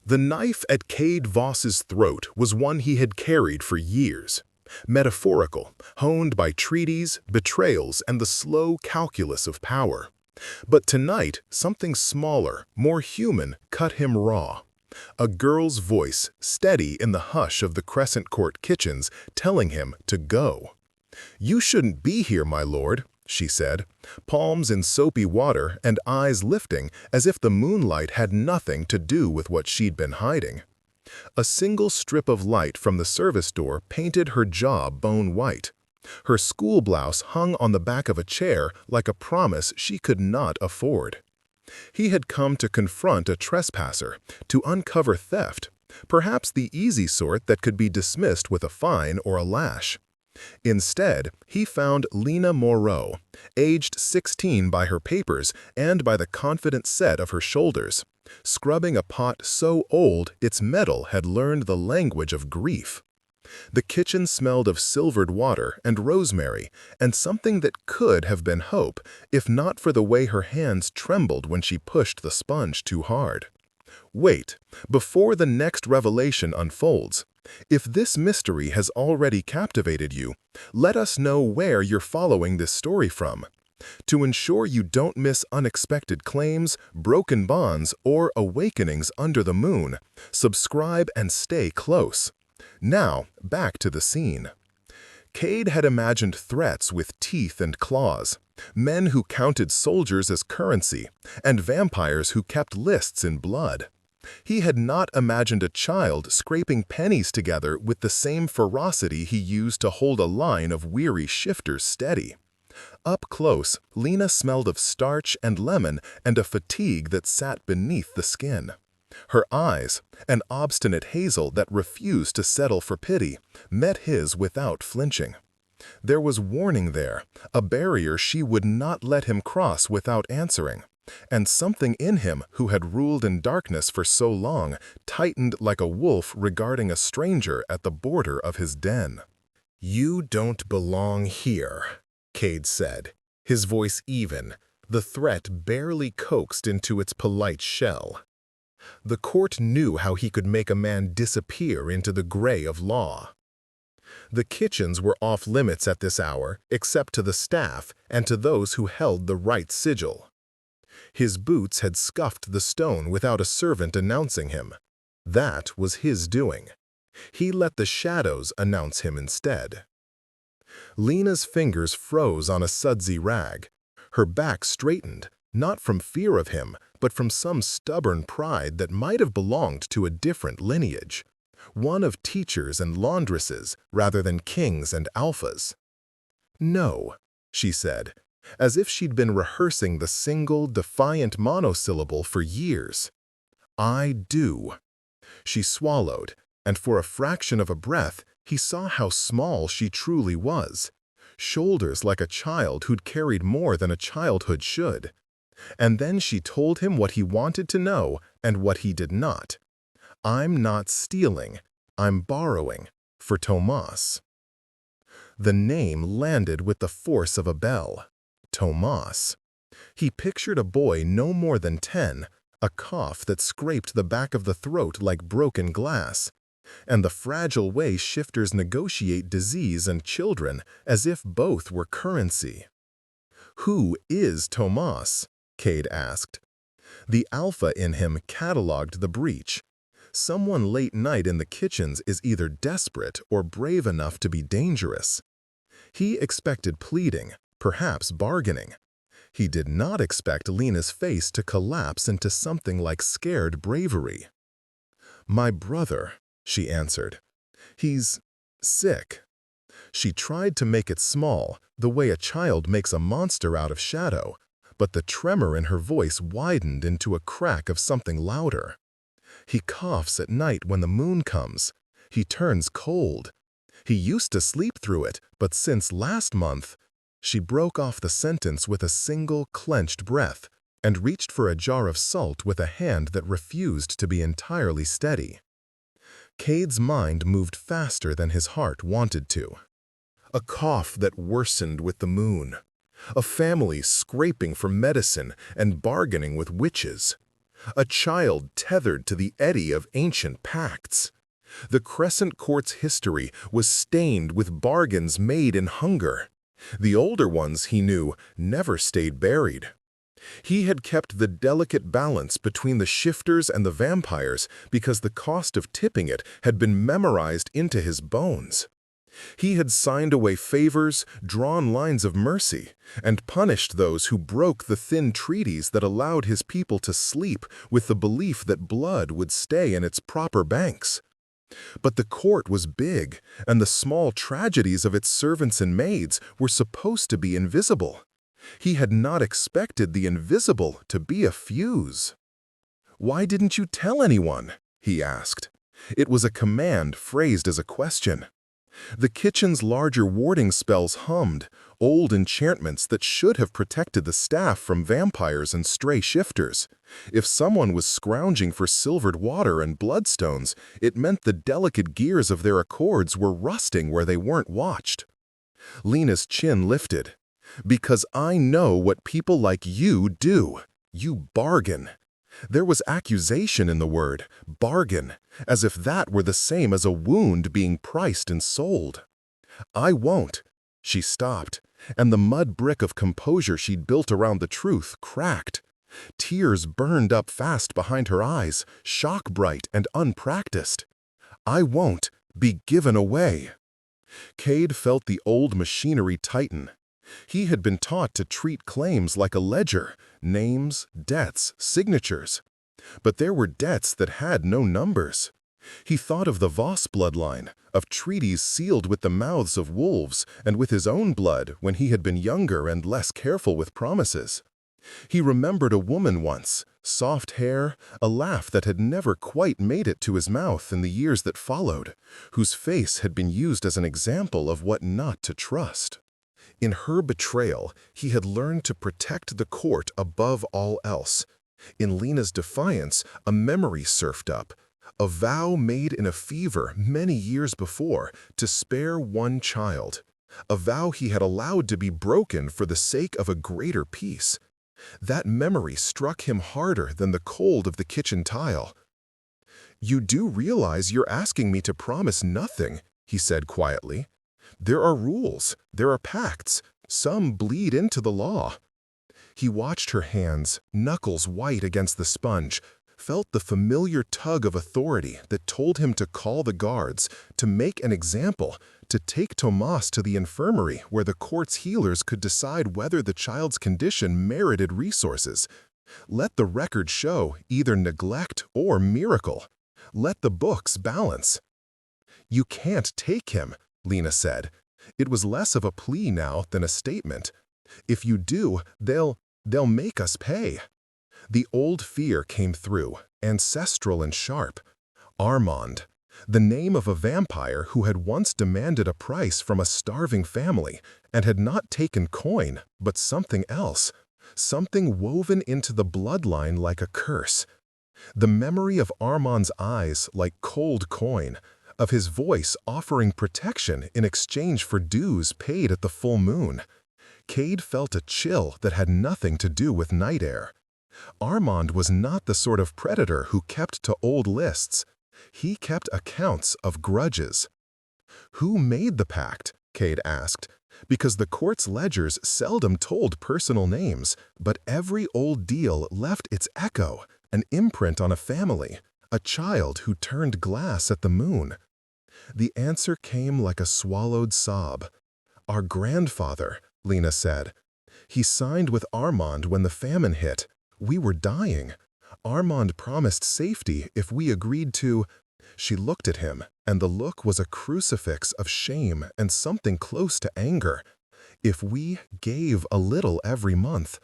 The knife at Cade Voss's throat was one he had carried for years. Metaphorical, honed by treaties, betrayals, and the slow calculus of power. But tonight, something smaller, more human, cut him raw. A girl's voice, steady in the hush of the Crescent Court kitchens, telling him to go. "You shouldn't be here, my lord," she said, palms in soapy water and eyes lifting as if the moonlight had nothing to do with what she'd been hiding. A single strip of light from the service door painted her jaw bone white. Her school blouse hung on the back of a chair like a promise she could not afford. He had come to confront a trespasser, to uncover theft, perhaps the easy sort that could be dismissed with a fine or a lash. Instead, he found Lena Moreau, aged 16 by her papers and by the confident set of her shoulders, scrubbing a pot so old its metal had learned the language of grief. The kitchen smelled of silvered water and rosemary and something that could have been hope, if not for the way her hands trembled when she pushed the sponge too hard. Wait, before the next revelation unfolds. If this mystery has already captivated you, let us know where you're following this story from. To ensure you don't miss unexpected claims, broken bonds, or awakenings under the moon, subscribe and stay close. Now, back to the scene. Cade had imagined threats with teeth and claws, men who counted soldiers as currency, and vampires who kept lists in blood. He had not imagined a child scraping pennies together with the same ferocity he used to hold a line of weary shifters steady. Up close, Lena smelled of starch and lemon and a fatigue that sat beneath the skin. Her eyes, an obstinate hazel that refused to settle for pity, met his without flinching. There was warning there, a barrier she would not let him cross without answering. And something in him who had ruled in darkness for so long tightened like a wolf regarding a stranger at the border of his den. "You don't belong here," Cade said, his voice even, the threat barely coaxed into its polite shell. The court knew how he could make a man disappear into the gray of law. The kitchens were off limits at this hour, except to the staff and to those who held the right sigil. His boots had scuffed the stone without a servant announcing him. That was his doing. He let the shadows announce him instead. Lena's fingers froze on a sudsy rag. Her back straightened, not from fear of him, but from some stubborn pride that might have belonged to a different lineage, one of teachers and laundresses rather than kings and alphas. "No," she said, as if she'd been rehearsing the single, defiant monosyllable for years. "I do." She swallowed, and for a fraction of a breath, he saw how small she truly was. Shoulders like a child who'd carried more than a childhood should. And then she told him what he wanted to know and what he did not. "I'm not stealing, I'm borrowing, for Tomas." The name landed with the force of a bell. Tomas. He pictured a boy no more than 10, a cough that scraped the back of the throat like broken glass, and the fragile way shifters negotiate disease and children as if both were currency. "Who is Tomas?" Cade asked. The alpha in him cataloged the breach. Someone late night in the kitchens is either desperate or brave enough to be dangerous. He expected pleading, perhaps bargaining. He did not expect Lena's face to collapse into something like scared bravery. "My brother," she answered. "He's sick." She tried to make it small, the way a child makes a monster out of shadow, but the tremor in her voice widened into a crack of something louder. "He coughs at night when the moon comes. He turns cold. He used to sleep through it, but since last month—" She broke off the sentence with a single clenched breath and reached for a jar of salt with a hand that refused to be entirely steady. Cade's mind moved faster than his heart wanted to. A cough that worsened with the moon. A family scraping for medicine and bargaining with witches. a child tethered to the eddy of ancient pacts. The Crescent Court's history was stained with bargains made in hunger. The older ones, he knew, never stayed buried. He had kept the delicate balance between the shifters and the vampires because the cost of tipping it had been memorized into his bones. He had signed away favors, drawn lines of mercy, and punished those who broke the thin treaties that allowed his people to sleep with the belief that blood would stay in its proper banks. But the court was big, and the small tragedies of its servants and maids were supposed to be invisible. He had not expected the invisible to be a fuse. "Why didn't you tell anyone?" he asked. It was a command phrased as a question. The kitchen's larger warding spells hummed, old enchantments that should have protected the staff from vampires and stray shifters. If someone was scrounging for silvered water and bloodstones, it meant the delicate gears of their accords were rusting where they weren't watched. Lena's chin lifted. "Because I know what people like you do. You bargain." There was accusation in the word, bargain, as if that were the same as a wound being priced and sold. "I won't." She stopped, and the mud brick of composure she'd built around the truth cracked. Tears burned up fast behind her eyes, shock-bright and unpracticed. "I won't be given away." Cade felt the old machinery tighten. He had been taught to treat claims like a ledger, names, debts, signatures. But there were debts that had no numbers. He thought of the Voss bloodline, of treaties sealed with the mouths of wolves and with his own blood when he had been younger and less careful with promises. He remembered a woman once, soft hair, a laugh that had never quite made it to his mouth in the years that followed, whose face had been used as an example of what not to trust. In her betrayal, he had learned to protect the court above all else. In Lena's defiance, a memory surfed up, a vow made in a fever many years before to spare one child, a vow he had allowed to be broken for the sake of a greater peace. That memory struck him harder than the cold of the kitchen tile. "You do realize you're asking me to promise nothing," he said quietly. "There are rules, there are pacts, some bleed into the law." He watched her hands, knuckles white against the sponge, felt the familiar tug of authority that told him to call the guards, to make an example, to take Tomas to the infirmary where the court's healers could decide whether the child's condition merited resources. Let the record show either neglect or miracle. Let the books balance. "You can't take him," Lena said. It was less of a plea now than a statement. "If you do, they'll make us pay." The old fear came through, ancestral and sharp. Armand, the name of a vampire who had once demanded a price from a starving family and had not taken coin, but something else, something woven into the bloodline like a curse. The memory of Armand's eyes like cold coin, of his voice offering protection in exchange for dues paid at the full moon. Cade felt a chill that had nothing to do with night air. Armand was not the sort of predator who kept to old lists. He kept accounts of grudges. "Who made the pact?" Cade asked, because the court's ledgers seldom told personal names, but every old deal left its echo, an imprint on a family, a child who turned glass at the moon. The answer came like a swallowed sob. "Our grandfather," Lena said. "He signed with Armand when the famine hit. We were dying. Armand promised safety if we agreed to—" She looked at him, and the look was a crucifix of shame and something close to anger. "If we gave a little every month.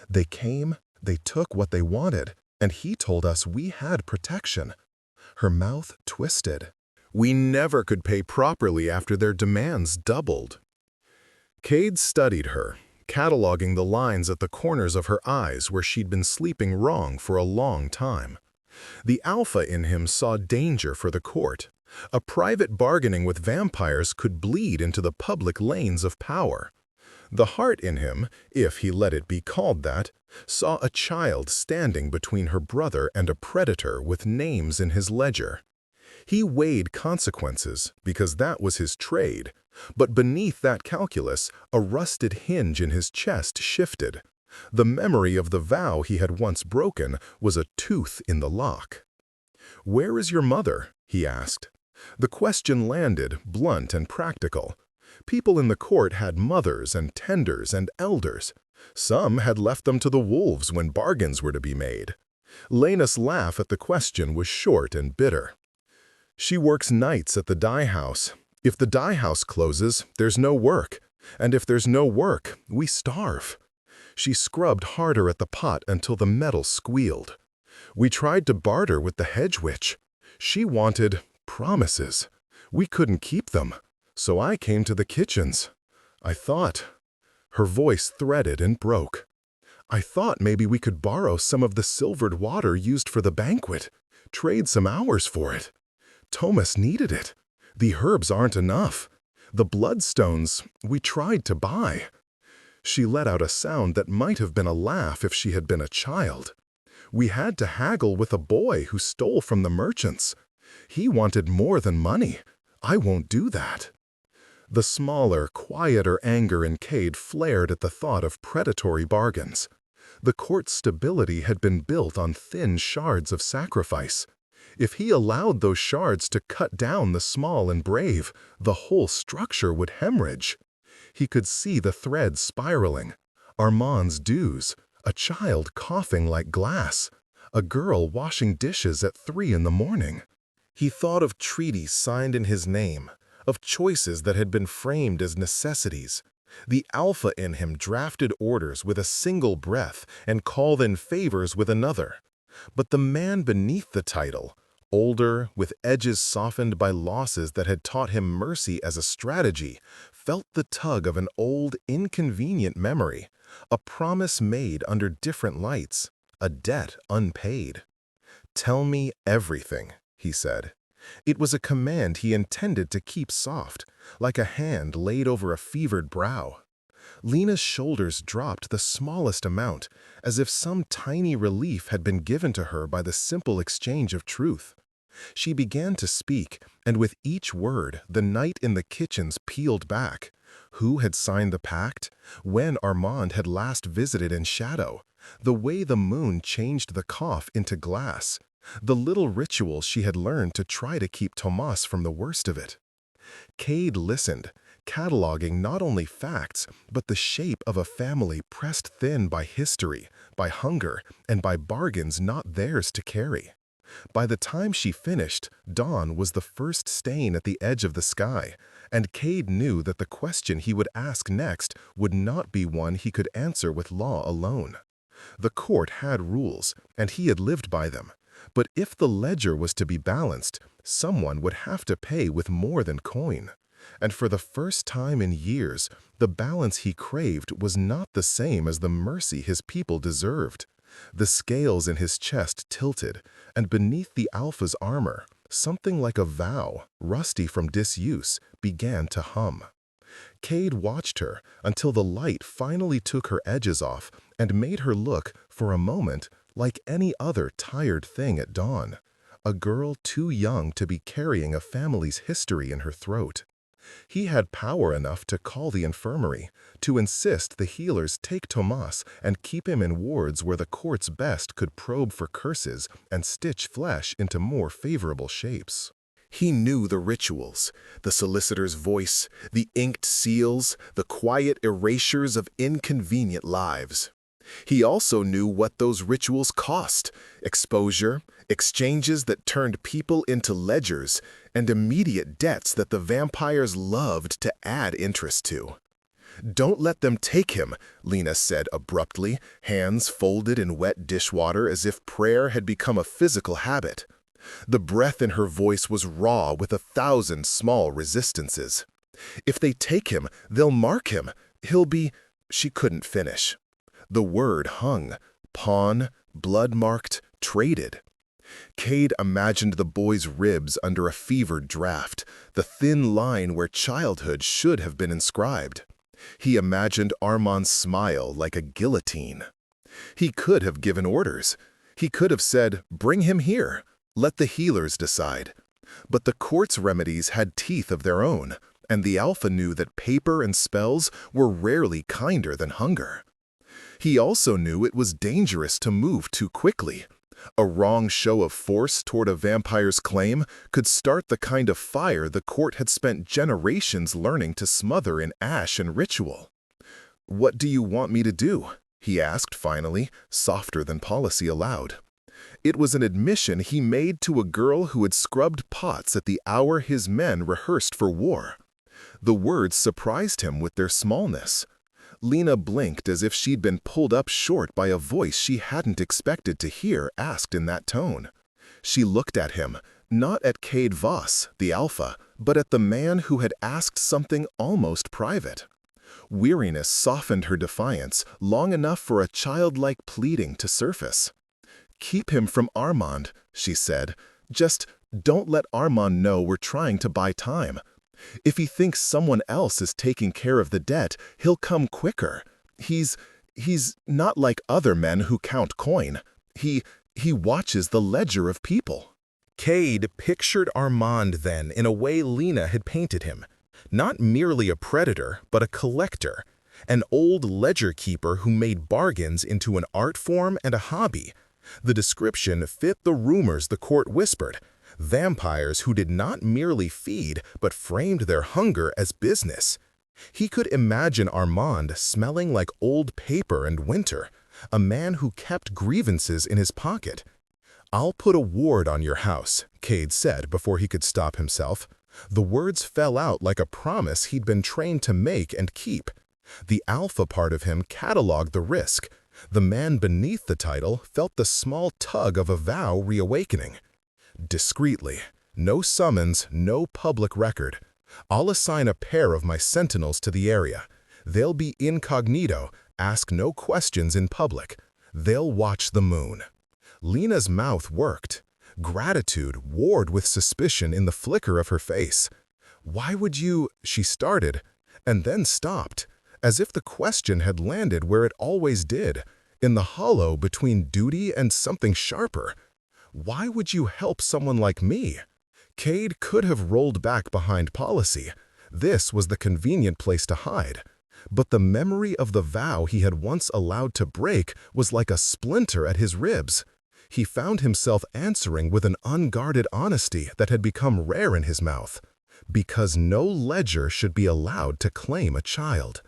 They came, they took what they wanted, and he told us we had protection." Her mouth twisted. "We never could pay properly after their demands doubled." Cade studied her, cataloging the lines at the corners of her eyes where she'd been sleeping wrong for a long time. The alpha in him saw danger for the court. A private bargaining with vampires could bleed into the public lanes of power. The heart in him, if he let it be called that, saw a child standing between her brother and a predator with names in his ledger. He weighed consequences because that was his trade, but beneath that calculus, a rusted hinge in his chest shifted. The memory of the vow he had once broken was a tooth in the lock. "Where is your mother?" he asked. The question landed, blunt and practical. People in the court had mothers and tenders and elders. Some had left them to the wolves when bargains were to be made. Lena's laugh at the question was short and bitter. "She works nights at the dye house. If the dye house closes, there's no work. And if there's no work, we starve." She scrubbed harder at the pot until the metal squealed. "We tried to barter with the hedge witch. She wanted promises. We couldn't keep them. So I came to the kitchens. I thought—" Her voice threaded and broke. "I thought maybe we could borrow some of the silvered water used for the banquet. Trade some hours for it. Thomas needed it. The herbs aren't enough. The bloodstones we tried to buy." She let out a sound that might have been a laugh if she had been a child. "We had to haggle with a boy who stole from the merchants. He wanted more than money. I won't do that." The smaller, quieter anger in Cade flared at the thought of predatory bargains. The court's stability had been built on thin shards of sacrifice. If he allowed those shards to cut down the small and brave, the whole structure would hemorrhage. He could see the threads spiraling. Armand's dues, a child coughing like glass, a girl washing dishes at 3 in the morning. He thought of treaties signed in his name, of choices that had been framed as necessities. The alpha in him drafted orders with a single breath and called in favors with another. But the man beneath the title, older, with edges softened by losses that had taught him mercy as a strategy, felt the tug of an old, inconvenient memory, a promise made under different lights, a debt unpaid. "Tell me everything," he said. It was a command he intended to keep soft, like a hand laid over a fevered brow. Lena's shoulders dropped the smallest amount, as if some tiny relief had been given to her by the simple exchange of truth. She began to speak, and with each word, the night in the kitchens peeled back. Who had signed the pact? When Armand had last visited in shadow? The way the moon changed the cough into glass? The little rituals she had learned to try to keep Thomas from the worst of it. Cade listened, cataloging not only facts, but the shape of a family pressed thin by history, by hunger, and by bargains not theirs to carry. By the time she finished, dawn was the first stain at the edge of the sky, and Cade knew that the question he would ask next would not be one he could answer with law alone. The court had rules, and he had lived by them. But if the ledger was to be balanced, someone would have to pay with more than coin. And for the first time in years, the balance he craved was not the same as the mercy his people deserved. The scales in his chest tilted, and beneath the Alpha's armor, something like a vow, rusty from disuse, began to hum. Cade watched her until the light finally took her edges off and made her look, for a moment, like any other tired thing at dawn, a girl too young to be carrying a family's history in her throat. He had power enough to call the infirmary, to insist the healers take Thomas and keep him in wards where the court's best could probe for curses and stitch flesh into more favorable shapes. He knew the rituals, the solicitor's voice, the inked seals, the quiet erasures of inconvenient lives. He also knew what those rituals cost: exposure, exchanges that turned people into ledgers, and immediate debts that the vampires loved to add interest to. "Don't let them take him," Lena said abruptly, hands folded in wet dishwater as if prayer had become a physical habit. The breath in her voice was raw with 1,000 small resistances. "If they take him, they'll mark him. He'll be—" She couldn't finish. The word hung, pawn, blood-marked, traded. Cade imagined the boy's ribs under a fevered draft, the thin line where childhood should have been inscribed. He imagined Armand's smile like a guillotine. He could have given orders. He could have said, "Bring him here. Let the healers decide." But the court's remedies had teeth of their own, and the Alpha knew that paper and spells were rarely kinder than hunger. He also knew it was dangerous to move too quickly. A wrong show of force toward a vampire's claim could start the kind of fire the court had spent generations learning to smother in ash and ritual. "What do you want me to do?" he asked finally, softer than policy allowed. It was an admission he made to a girl who had scrubbed pots at the hour his men rehearsed for war. The words surprised him with their smallness. Lena blinked as if she'd been pulled up short by a voice she hadn't expected to hear asked in that tone. She looked at him, not at Cade Voss, the Alpha, but at the man who had asked something almost private. Weariness softened her defiance long enough for a childlike pleading to surface. "Keep him from Armand," she said. "Just don't let Armand know we're trying to buy time. If he thinks someone else is taking care of the debt, he'll come quicker. He's not like other men who count coin. He watches the ledger of people." Cade pictured Armand then in a way Lena had painted him. Not merely a predator, but a collector. An old ledger keeper who made bargains into an art form and a hobby. The description fit the rumors the court whispered. Vampires who did not merely feed, but framed their hunger as business. He could imagine Armand smelling like old paper and winter, a man who kept grievances in his pocket. "I'll put a ward on your house," Cade said before he could stop himself. The words fell out like a promise he'd been trained to make and keep. The Alpha part of him cataloged the risk. The man beneath the title felt the small tug of a vow reawakening. "Discreetly. No summons, no public record. I'll assign a pair of my sentinels to the area. They'll be incognito, ask no questions in public. They'll watch the moon." Lena's mouth worked. Gratitude warred with suspicion in the flicker of her face. "Why would you—" she started, and then stopped, as if the question had landed where it always did, in the hollow between duty and something sharper. "Why would you help someone like me?" Cade could have rolled back behind policy. This was the convenient place to hide. But the memory of the vow he had once allowed to break was like a splinter at his ribs. He found himself answering with an unguarded honesty that had become rare in his mouth. Because no ledger should be allowed to claim a child.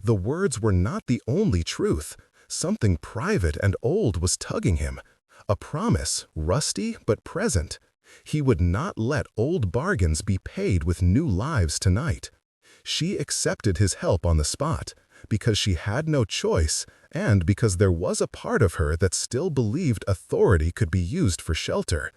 The words were not the only truth. Something private and old was tugging him. A promise, rusty but present. He would not let old bargains be paid with new lives tonight. She accepted his help on the spot, because she had no choice, and because there was a part of her that still believed authority could be used for shelter.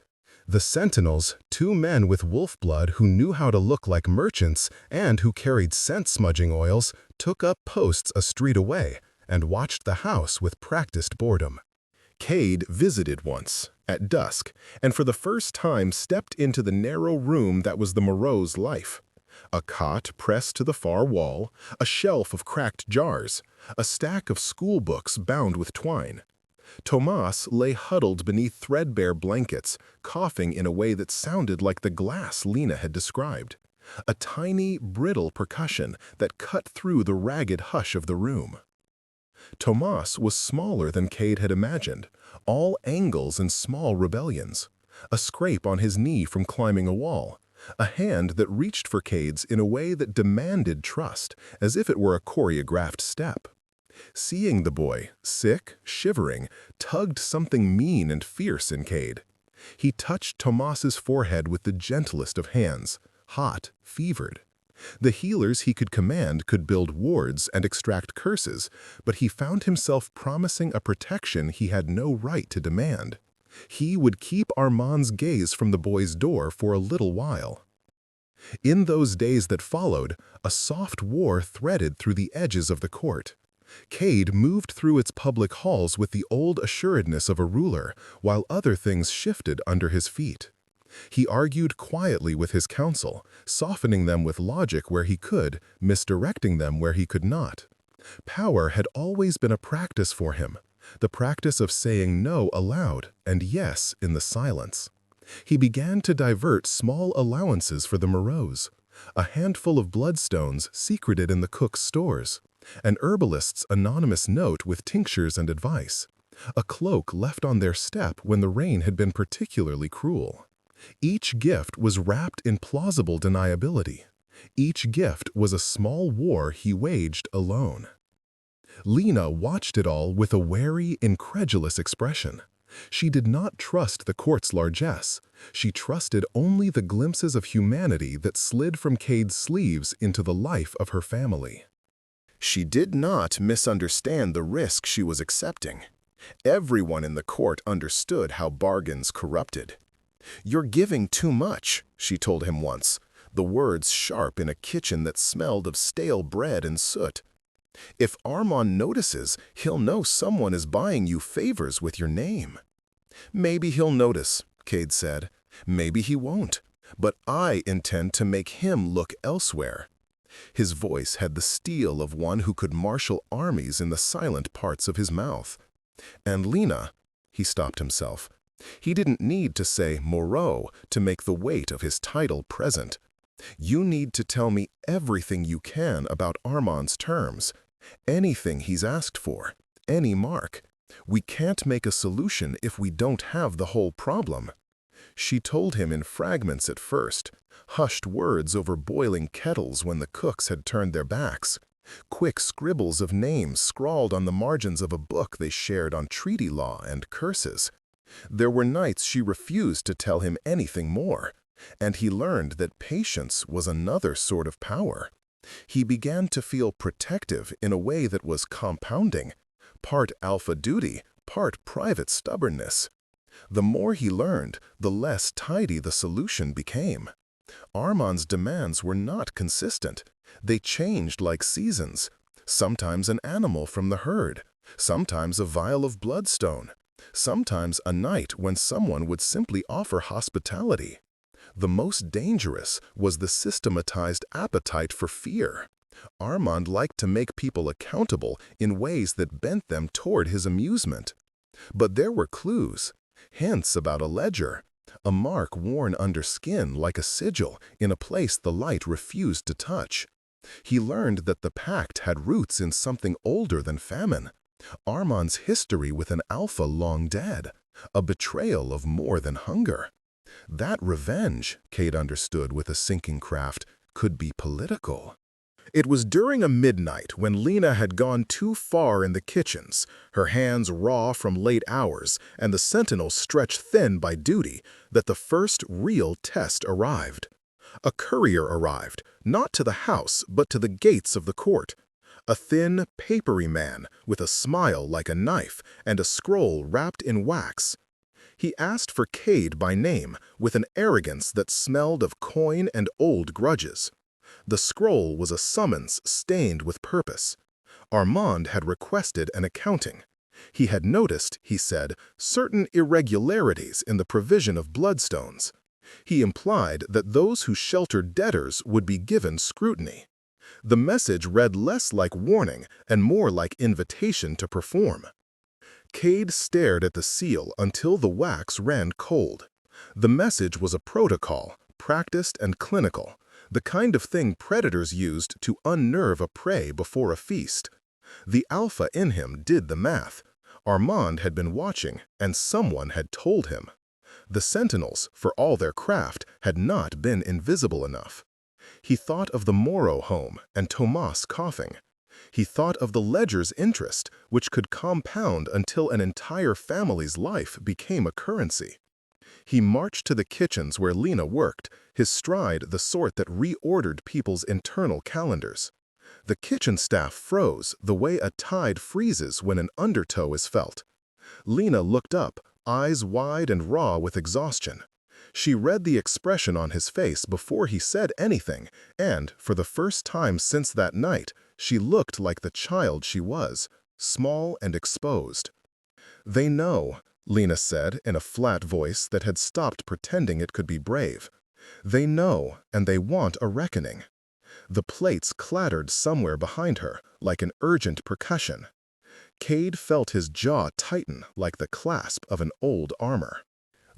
The sentinels, two men with wolf blood who knew how to look like merchants and who carried scent-smudging oils, took up posts a street away and watched the house with practiced boredom. Cade visited once, at dusk, and for the first time stepped into the narrow room that was the Moreau's life. A cot pressed to the far wall, a shelf of cracked jars, a stack of school books bound with twine. Tomas lay huddled beneath threadbare blankets, coughing in a way that sounded like the glass Lena had described. A tiny, brittle percussion that cut through the ragged hush of the room. Tomas was smaller than Cade had imagined, all angles and small rebellions. A scrape on his knee from climbing a wall. A hand that reached for Cade's in a way that demanded trust, as if it were a choreographed step. Seeing the boy, sick, shivering, tugged something mean and fierce in Cade. He touched Tomas's forehead with the gentlest of hands, hot, fevered. The healers he could command could build wards and extract curses, but he found himself promising a protection he had no right to demand. He would keep Armand's gaze from the boy's door for a little while. In those days that followed, a soft war threaded through the edges of the court. Cade moved through its public halls with the old assuredness of a ruler, while other things shifted under his feet. He argued quietly with his counsel, softening them with logic where he could, misdirecting them where he could not. Power had always been a practice for him, the practice of saying no aloud and yes in the silence. He began to divert small allowances for the Moreaus, a handful of bloodstones secreted in the cook's stores, an herbalist's anonymous note with tinctures and advice, a cloak left on their step when the rain had been particularly cruel. Each gift was wrapped in plausible deniability. Each gift was a small war he waged alone. Lena watched it all with a wary, incredulous expression. She did not trust the court's largesse. She trusted only the glimpses of humanity that slid from Cade's sleeves into the life of her family. She did not misunderstand the risk she was accepting. Everyone in the court understood how bargains corrupted. "You're giving too much," she told him once, the words sharp in a kitchen that smelled of stale bread and soot. "If Armand notices, he'll know someone is buying you favors with your name." "Maybe he'll notice," Cade said. "Maybe he won't. But I intend to make him look elsewhere." His voice had the steel of one who could marshal armies in the silent parts of his mouth. "And Lena," he stopped himself. He didn't need to say Moreau to make the weight of his title present. "You need to tell me everything you can about Armand's terms. Anything he's asked for, any mark. We can't make a solution if we don't have the whole problem." She told him in fragments at first, hushed words over boiling kettles when the cooks had turned their backs, quick scribbles of names scrawled on the margins of a book they shared on treaty law and curses. There were nights she refused to tell him anything more, and he learned that patience was another sort of power. He began to feel protective in a way that was compounding, part alpha duty, part private stubbornness. The more he learned, the less tidy the solution became. Armand's demands were not consistent. They changed like seasons, sometimes an animal from the herd, sometimes a vial of bloodstone, sometimes a night when someone would simply offer hospitality. The most dangerous was the systematized appetite for fear. Armand liked to make people accountable in ways that bent them toward his amusement. But there were clues, hints about a ledger, a mark worn under skin like a sigil in a place the light refused to touch. He learned that the pact had roots in something older than famine. Armand's history with an alpha long dead, a betrayal of more than hunger. That revenge, Cade understood with a sinking craft, could be political. It was during a midnight when Lena had gone too far in the kitchens, her hands raw from late hours and the sentinels stretched thin by duty, that the first real test arrived. A courier arrived, not to the house but to the gates of the court. A thin, papery man with a smile like a knife and a scroll wrapped in wax. He asked for Cade by name with an arrogance that smelled of coin and old grudges. The scroll was a summons stained with purpose. Armand had requested an accounting. He had noticed, he said, certain irregularities in the provision of bloodstones. He implied that those who sheltered debtors would be given scrutiny. The message read less like warning and more like invitation to perform. Cade stared at the seal until the wax ran cold. The message was a protocol, practiced and clinical, the kind of thing predators used to unnerve a prey before a feast. The alpha in him did the math. Armand had been watching, and someone had told him. The sentinels, for all their craft, had not been invisible enough. He thought of the Moreau home and Tomas coughing. He thought of the ledger's interest, which could compound until an entire family's life became a currency. He marched to the kitchens where Lena worked, his stride the sort that reordered people's internal calendars. The kitchen staff froze the way a tide freezes when an undertow is felt. Lena looked up, eyes wide and raw with exhaustion. She read the expression on his face before he said anything, and, for the first time since that night, she looked like the child she was, small and exposed. "They know," Lena said in a flat voice that had stopped pretending it could be brave. They know, and they want a reckoning. The plates clattered somewhere behind her, like an urgent percussion. Cade felt his jaw tighten like the clasp of an old armor.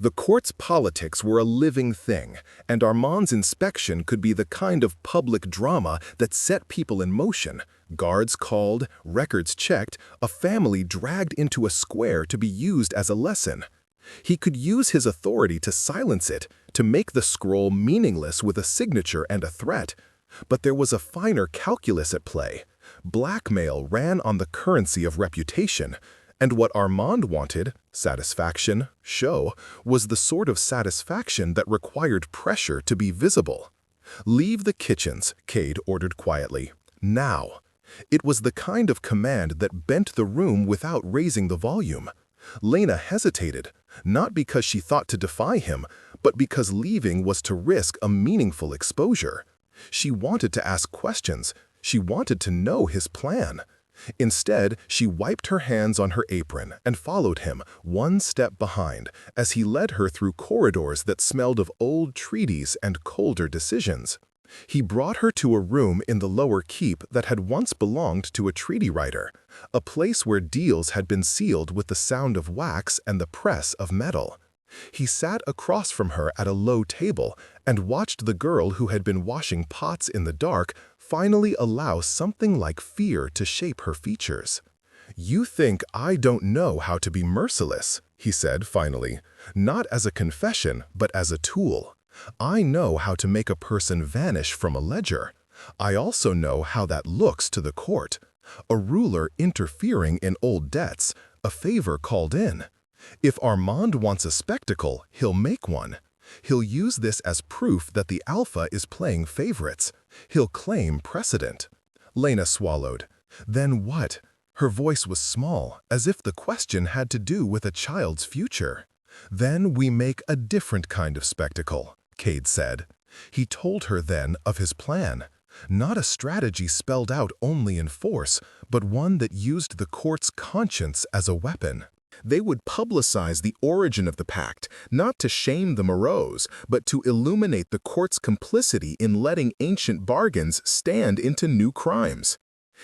The court's politics were a living thing, and Armand's inspection could be the kind of public drama that set people in motion. Guards called, records checked, a family dragged into a square to be used as a lesson. He could use his authority to silence it, to make the scroll meaningless with a signature and a threat. But there was a finer calculus at play. Blackmail ran on the currency of reputation, and what Armand wanted, satisfaction, show, was the sort of satisfaction that required pressure to be visible. "Leave the kitchens," Cade ordered quietly. "Now." It was the kind of command that bent the room without raising the volume. Lena hesitated, not because she thought to defy him, but because leaving was to risk a meaningful exposure. She wanted to ask questions. She wanted to know his plan. Instead, she wiped her hands on her apron and followed him, one step behind, as he led her through corridors that smelled of old treaties and colder decisions. He brought her to a room in the lower keep that had once belonged to a treaty writer, a place where deals had been sealed with the sound of wax and the press of metal. He sat across from her at a low table and watched the girl who had been washing pots in the dark finally allow something like fear to shape her features. "You think I don't know how to be merciless," he said finally, "not as a confession, but as a tool. I know how to make a person vanish from a ledger. I also know how that looks to the court. A ruler interfering in old debts, a favor called in. If Armand wants a spectacle, he'll make one. He'll use this as proof that the alpha is playing favorites. He'll claim precedent." Lena swallowed. "Then what?" Her voice was small, as if the question had to do with a child's future. "Then we make a different kind of spectacle," Cade said. He told her then of his plan. Not a strategy spelled out only in force, but one that used the court's conscience as a weapon. They would publicize the origin of the pact, not to shame the Moreaus, but to illuminate the court's complicity in letting ancient bargains stand into new crimes.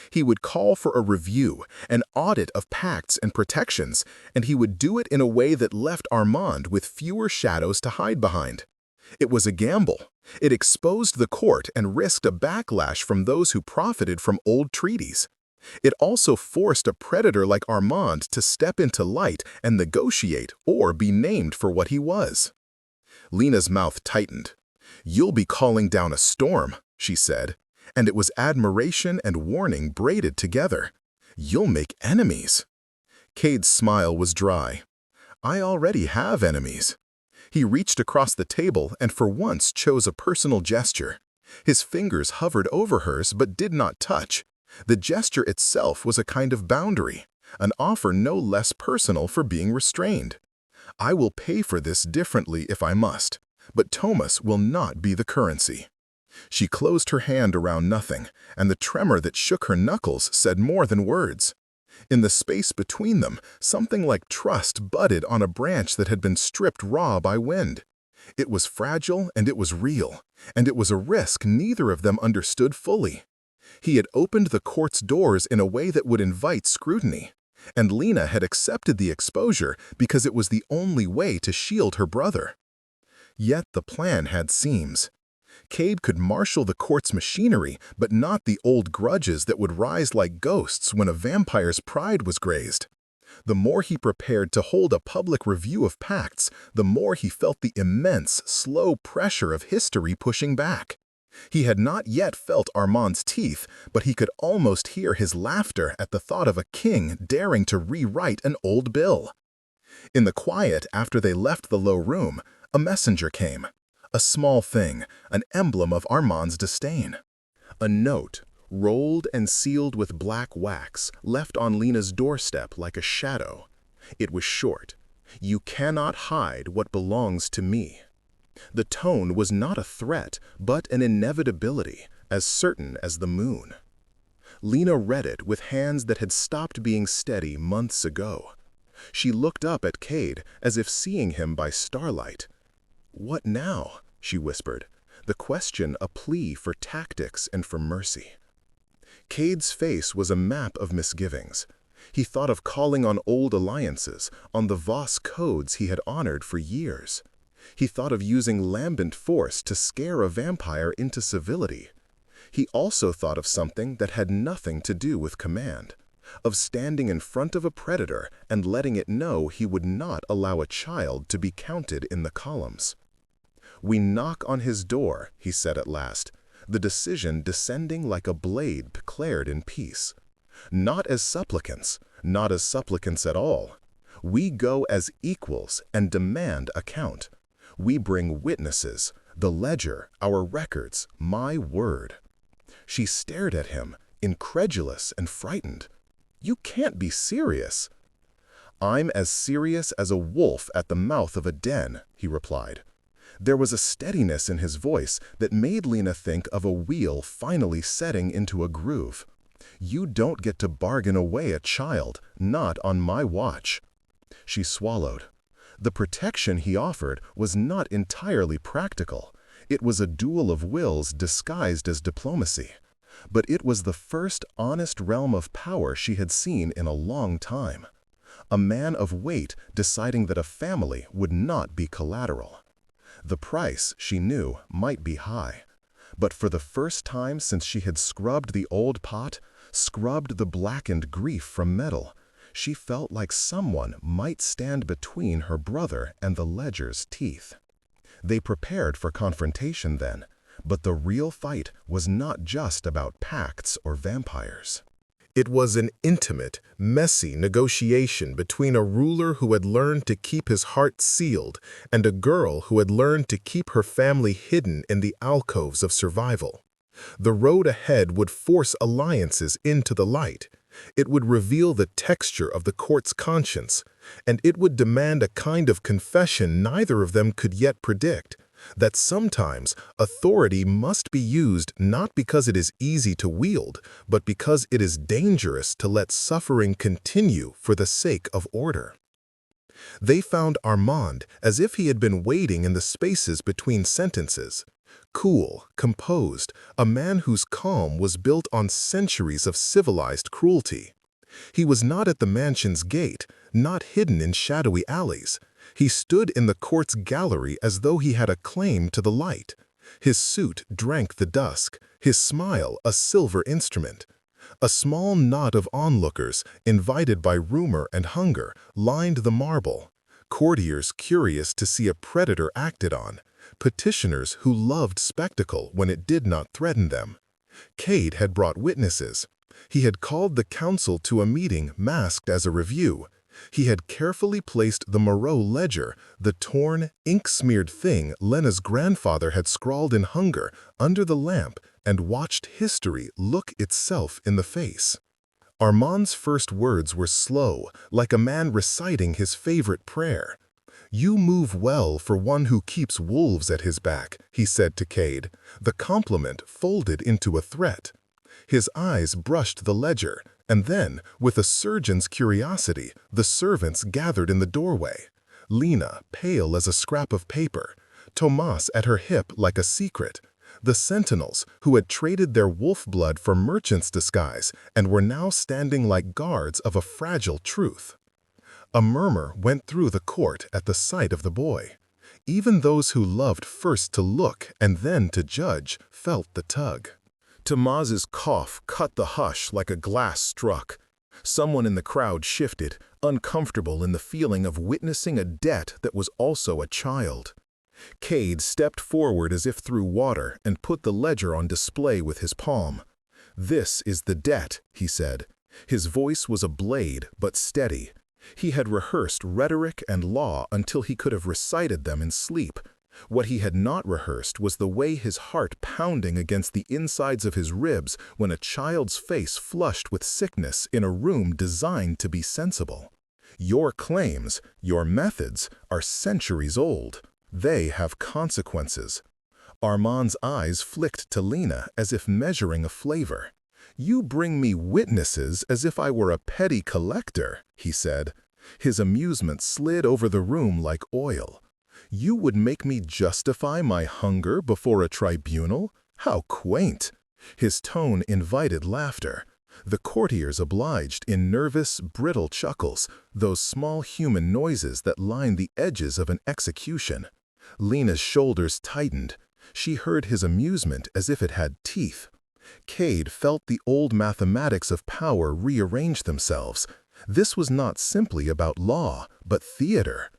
He would call for a review, an audit of pacts and protections, and he would do it in a way that left Armand with fewer shadows to hide behind. It was a gamble. It exposed the court and risked a backlash from those who profited from old treaties. It also forced a predator like Armand to step into light and negotiate or be named for what he was. Lena's mouth tightened. "You'll be calling down a storm," she said, and it was admiration and warning braided together. "You'll make enemies." Cade's smile was dry. "I already have enemies." He reached across the table and for once chose a personal gesture. His fingers hovered over hers but did not touch. The gesture itself was a kind of boundary, an offer no less personal for being restrained. "I will pay for this differently if I must, but Thomas will not be the currency." She closed her hand around nothing, and the tremor that shook her knuckles said more than words. In the space between them, something like trust budded on a branch that had been stripped raw by wind. It was fragile and it was real, and it was a risk neither of them understood fully. He had opened the court's doors in a way that would invite scrutiny, and Lena had accepted the exposure because it was the only way to shield her brother. Yet the plan had seams. Cade could marshal the court's machinery, but not the old grudges that would rise like ghosts when a vampire's pride was grazed. The more he prepared to hold a public review of pacts, the more he felt the immense, slow pressure of history pushing back. He had not yet felt Armand's teeth, but he could almost hear his laughter at the thought of a king daring to rewrite an old bill. In the quiet after they left the low room, a messenger came. A small thing, an emblem of Armand's disdain. A note, rolled and sealed with black wax, left on Lena's doorstep like a shadow. It was short. "You cannot hide what belongs to me." The tone was not a threat, but an inevitability, as certain as the moon. Lena read it with hands that had stopped being steady months ago. She looked up at Cade as if seeing him by starlight. "What now?" she whispered, the question a plea for tactics and for mercy. Cade's face was a map of misgivings. He thought of calling on old alliances, on the Voss codes he had honored for years. He thought of using lambent force to scare a vampire into civility. He also thought of something that had nothing to do with command, of standing in front of a predator and letting it know he would not allow a child to be counted in the columns. "We knock on his door," he said at last, the decision descending like a blade declared in peace. "Not as supplicants, not as supplicants at all. We go as equals and demand account. We bring witnesses, the ledger, our records, my word." She stared at him, incredulous and frightened. "You can't be serious." "I'm as serious as a wolf at the mouth of a den," he replied. There was a steadiness in his voice that made Lena think of a wheel finally setting into a groove. "You don't get to bargain away a child, not on my watch." She swallowed. The protection he offered was not entirely practical. It was a duel of wills disguised as diplomacy. But it was the first honest realm of power she had seen in a long time. A man of weight deciding that a family would not be collateral. The price, she knew, might be high. But for the first time since she had scrubbed the old pot, scrubbed the blackened grief from metal, she felt like someone might stand between her brother and the ledger's teeth. They prepared for confrontation then, but the real fight was not just about pacts or vampires. It was an intimate, messy negotiation between a ruler who had learned to keep his heart sealed and a girl who had learned to keep her family hidden in the alcoves of survival. The road ahead would force alliances into the light. It would reveal the texture of the court's conscience, and it would demand a kind of confession neither of them could yet predict, that sometimes authority must be used not because it is easy to wield, but because it is dangerous to let suffering continue for the sake of order. They found Armand as if he had been waiting in the spaces between sentences. Cool, composed, a man whose calm was built on centuries of civilized cruelty. He was not at the mansion's gate, not hidden in shadowy alleys. He stood in the court's gallery as though he had a claim to the light. His suit drank the dusk, his smile a silver instrument. A small knot of onlookers, invited by rumor and hunger, lined the marble. Courtiers curious to see a predator acted on. Petitioners who loved spectacle when it did not threaten them. Cade had brought witnesses. He had called the council to a meeting masked as a review. He had carefully placed the Moreau ledger, the torn, ink-smeared thing Lena's grandfather had scrawled in hunger, under the lamp and watched history look itself in the face. Armand's first words were slow, like a man reciting his favorite prayer. "You move well for one who keeps wolves at his back," he said to Cade, the compliment folded into a threat. His eyes brushed the ledger, and then, with a surgeon's curiosity, the servants gathered in the doorway. Lena, pale as a scrap of paper, Tomas at her hip like a secret, the sentinels who had traded their wolf blood for merchant's disguise and were now standing like guards of a fragile truth. A murmur went through the court at the sight of the boy. Even those who loved first to look and then to judge felt the tug. Tomas's cough cut the hush like a glass struck. Someone in the crowd shifted, uncomfortable in the feeling of witnessing a debt that was also a child. Cade stepped forward as if through water and put the ledger on display with his palm. "This is the debt," he said. His voice was a blade, but steady. He had rehearsed rhetoric and law until he could have recited them in sleep. What he had not rehearsed was the way his heart pounding against the insides of his ribs when a child's face flushed with sickness in a room designed to be sensible. Your claims, your methods, are centuries old. They have consequences. Armand's eyes flicked to Lena as if measuring a flavor. "You bring me witnesses as if I were a petty collector," he said. His amusement slid over the room like oil. "You would make me justify my hunger before a tribunal? How quaint!" His tone invited laughter. The courtiers obliged in nervous, brittle chuckles, those small human noises that line the edges of an execution. Lena's shoulders tightened. She heard his amusement as if it had teeth. Cade felt the old mathematics of power rearrange themselves. This was not simply about law, but theater.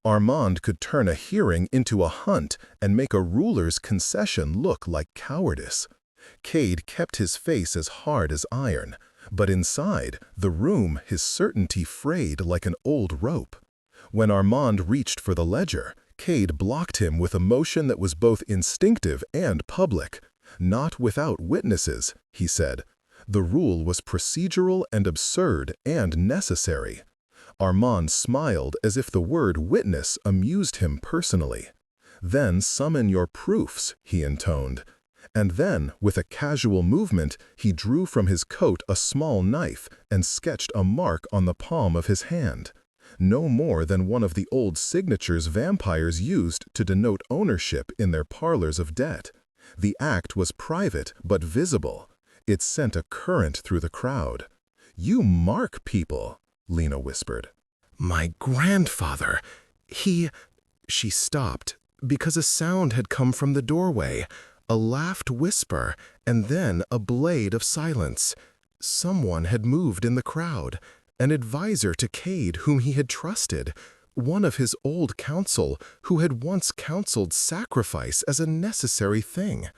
Armand could turn a hearing into a hunt and make a ruler's concession look like cowardice. Cade kept his face as hard as iron, but inside the room his certainty frayed like an old rope. When Armand reached for the ledger, Cade blocked him with a motion that was both instinctive and public. "Not without witnesses," he said. The rule was procedural and absurd and necessary. Armand smiled as if the word witness amused him personally. "Then summon your proofs," he intoned. And then, with a casual movement, he drew from his coat a small knife and sketched a mark on the palm of his hand. No more than one of the old signatures vampires used to denote ownership in their parlors of debt. The act was private but visible. It sent a current through the crowd. "You mark people," Lena whispered. "My grandfather, he—" She stopped, because a sound had come from the doorway, a laughed whisper, and then a blade of silence. Someone had moved in the crowd, an advisor to Cade whom he had trusted, one of his old council who had once counseled sacrifice as a necessary thing.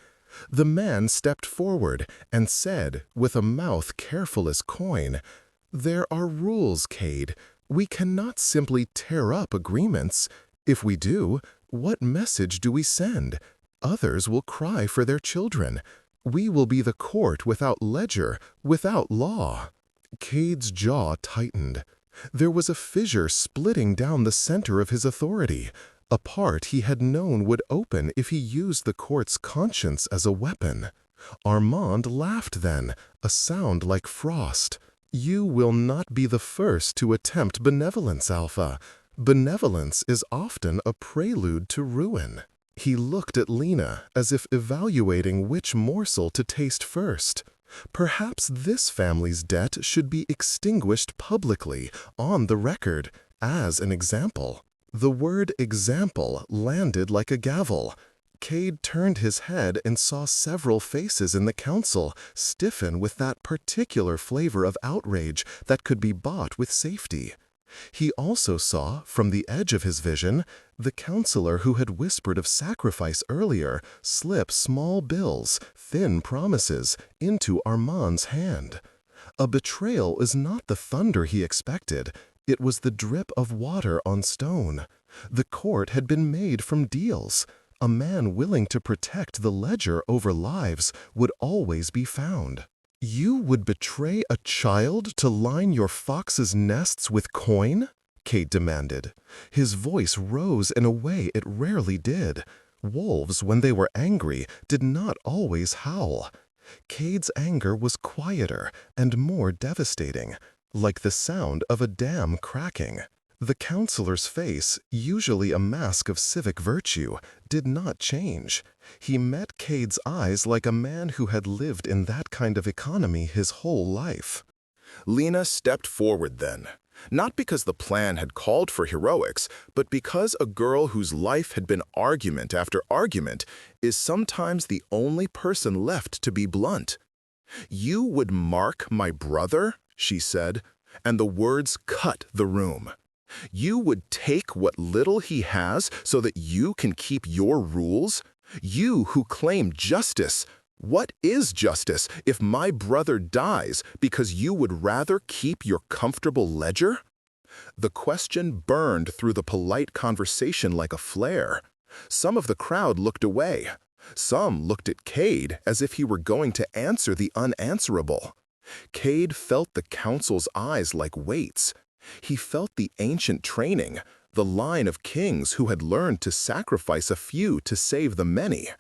The man stepped forward and said, with a mouth careful as coin, "There are rules, Cade. We cannot simply tear up agreements. If we do, what message do we send? Others will cry for their children. We will be the court without ledger, without law." Cade's jaw tightened. There was a fissure splitting down the center of his authority, a part he had known would open if he used the court's conscience as a weapon. Armand laughed then, a sound like frost. "You will not be the first to attempt benevolence, Alpha. Benevolence is often a prelude to ruin." He looked at Lena as if evaluating which morsel to taste first. Perhaps this family's debt should be extinguished publicly, on the record, as an example. The word example landed like a gavel. Cade turned his head and saw several faces in the council stiffen with that particular flavor of outrage that could be bought with safety. He also saw, from the edge of his vision, the counselor who had whispered of sacrifice earlier slip small bills, thin promises, into Armand's hand. A betrayal is not the thunder he expected. It was the drip of water on stone. The court had been made from deals. A man willing to protect the ledger over lives would always be found. "You would betray a child to line your fox's nests with coin?" Cade demanded. His voice rose in a way it rarely did. Wolves, when they were angry, did not always howl. Cade's anger was quieter and more devastating, like the sound of a dam cracking. The counselor's face, usually a mask of civic virtue, did not change. He met Cade's eyes like a man who had lived in that kind of economy his whole life. Lena stepped forward then, not because the plan had called for heroics, but because a girl whose life had been argument after argument is sometimes the only person left to be blunt. "You would mark my brother," she said, and the words cut the room. "You would take what little he has so that you can keep your rules? You who claim justice. What is justice if my brother dies because you would rather keep your comfortable ledger?" The question burned through the polite conversation like a flare. Some of the crowd looked away. Some looked at Cade as if he were going to answer the unanswerable. Cade felt the council's eyes like weights. He felt the ancient training, the line of kings who had learned to sacrifice a few to save the many.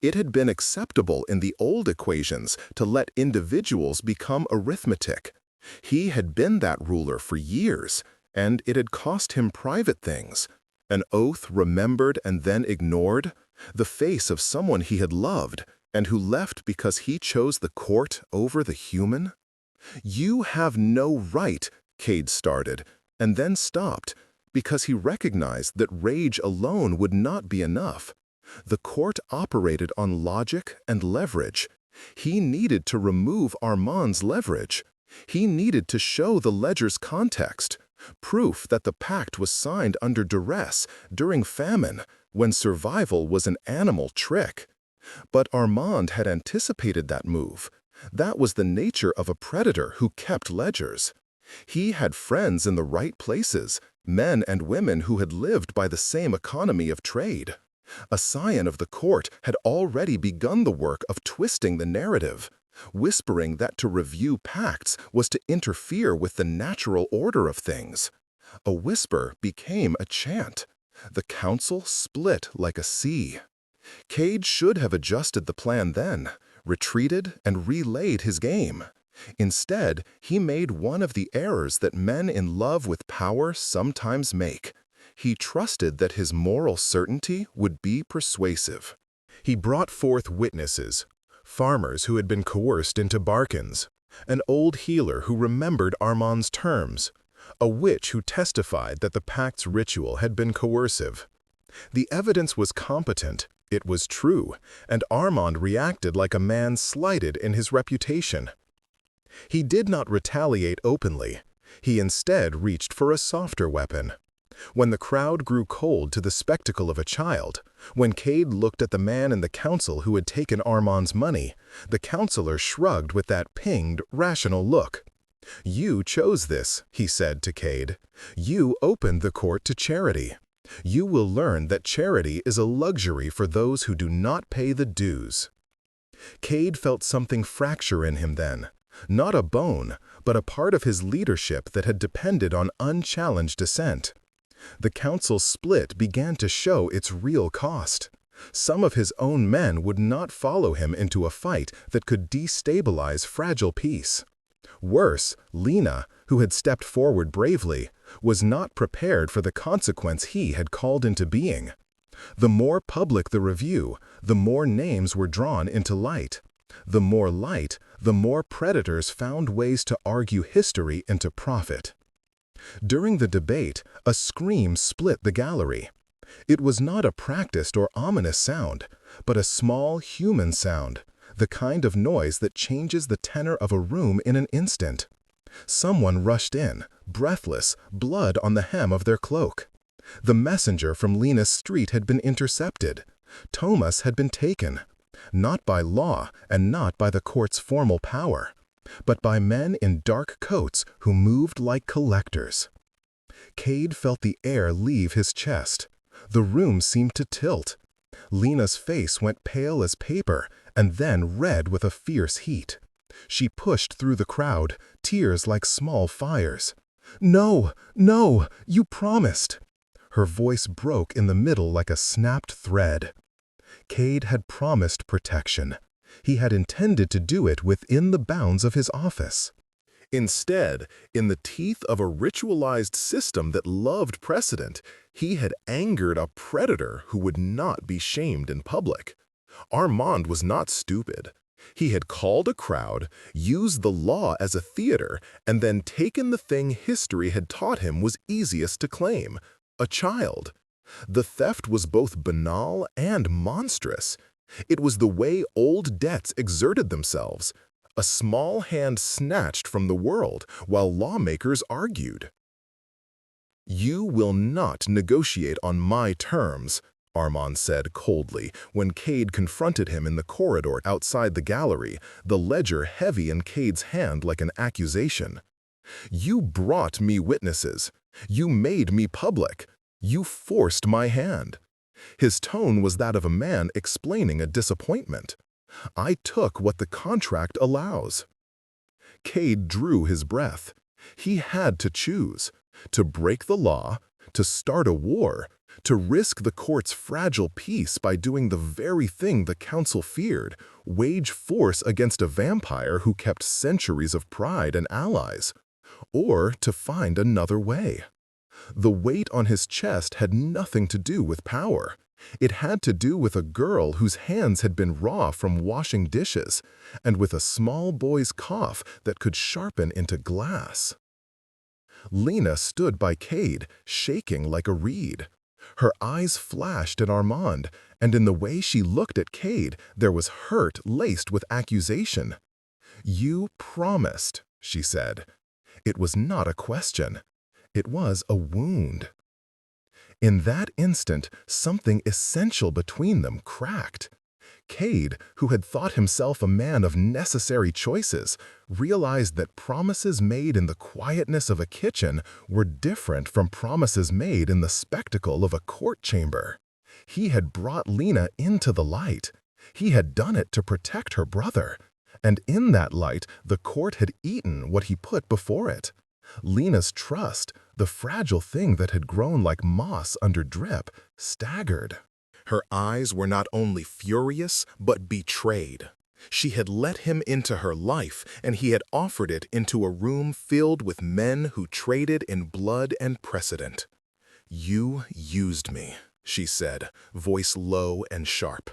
It had been acceptable in the old equations to let individuals become arithmetic. He had been that ruler for years, And it had cost him private things, an oath remembered and then ignored, the face of someone he had loved and who left because he chose the court over the human. "You have no right," Cade started, and then stopped, because he recognized that rage alone would not be enough. The court operated on logic and leverage. He needed to remove Armand's leverage. He needed to show the ledger's context, proof that the pact was signed under duress, during famine, when survival was an animal trick. But Armand had anticipated that move. That was the nature of a predator who kept ledgers. He had friends in the right places, men and women who had lived by the same economy of trade. A scion of the court had already begun the work of twisting the narrative, whispering that to review pacts was to interfere with the natural order of things. A whisper became a chant. The council split like a sea. Cade should have adjusted the plan then, retreated and relayed his game. Instead, he made one of the errors that men in love with power sometimes make. He trusted that his moral certainty would be persuasive. He brought forth witnesses, farmers who had been coerced into bargains, an old healer who remembered Armand's terms, a witch who testified that the pact's ritual had been coercive. The evidence was competent, it was true, and Armand reacted like a man slighted in his reputation. He did not retaliate openly. He instead reached for a softer weapon. When the crowd grew cold to the spectacle of a child, when Cade looked at the man in the council who had taken Armand's money, the counselor shrugged with that pinged, rational look. "You chose this," he said to Cade. "You opened the court to charity. You will learn that charity is a luxury for those who do not pay the dues." Cade felt something fracture in him then. Not a bone, but a part of his leadership that had depended on unchallenged dissent. The council's split began to show its real cost. Some of his own men would not follow him into a fight that could destabilize fragile peace. Worse, Lena, who had stepped forward bravely, was not prepared for the consequence he had called into being. The more public the review, the more names were drawn into light. The more light, the more predators found ways to argue history into profit. During the debate, a scream split the gallery. It was not a practiced or ominous sound, but a small human sound, the kind of noise that changes the tenor of a room in an instant. Someone rushed in, breathless, blood on the hem of their cloak. The messenger from Lena's street had been intercepted. Thomas had been taken, not by law and not by the court's formal power, but by men in dark coats who moved like collectors. Cade felt the air leave his chest. The room seemed to tilt. Lena's face went pale as paper and then red with a fierce heat. She pushed through the crowd, tears like small fires. "No, no, you promised." Her voice broke in the middle like a snapped thread. Cade had promised protection. He had intended to do it within the bounds of his office. Instead, in the teeth of a ritualized system that loved precedent, he had angered a predator who would not be shamed in public. Armand was not stupid. He had called a crowd, used the law as a theater, and then taken the thing history had taught him was easiest to claim: a child. The theft was both banal and monstrous. It was the way old debts exerted themselves. A small hand snatched from the world while lawmakers argued. "You will not negotiate on my terms," Armand said coldly when Cade confronted him in the corridor outside the gallery, the ledger heavy in Cade's hand like an accusation. "You brought me witnesses. You made me public. You forced my hand." His tone was that of a man explaining a disappointment. "I took what the contract allows." Cade drew his breath. He had to choose: to break the law, to start a war, to risk the court's fragile peace by doing the very thing the council feared, wage force against a vampire who kept centuries of pride and allies, or to find another way. The weight on his chest had nothing to do with power. It had to do with a girl whose hands had been raw from washing dishes, and with a small boy's cough that could sharpen into glass. Lena stood by Cade, shaking like a reed. Her eyes flashed at Armand, and in the way she looked at Cade, there was hurt laced with accusation. "You promised," she said. It was not a question. It was a wound. In that instant, something essential between them cracked. Cade, who had thought himself a man of necessary choices, realized that promises made in the quietness of a kitchen were different from promises made in the spectacle of a court chamber. He had brought Lena into the light. He had done it to protect her brother. And in that light, the court had eaten what he put before it. Lena's trust, the fragile thing that had grown like moss under drip, staggered. Her eyes were not only furious, but betrayed. She had let him into her life, and he had offered it into a room filled with men who traded in blood and precedent. "You used me," she said, voice low and sharp.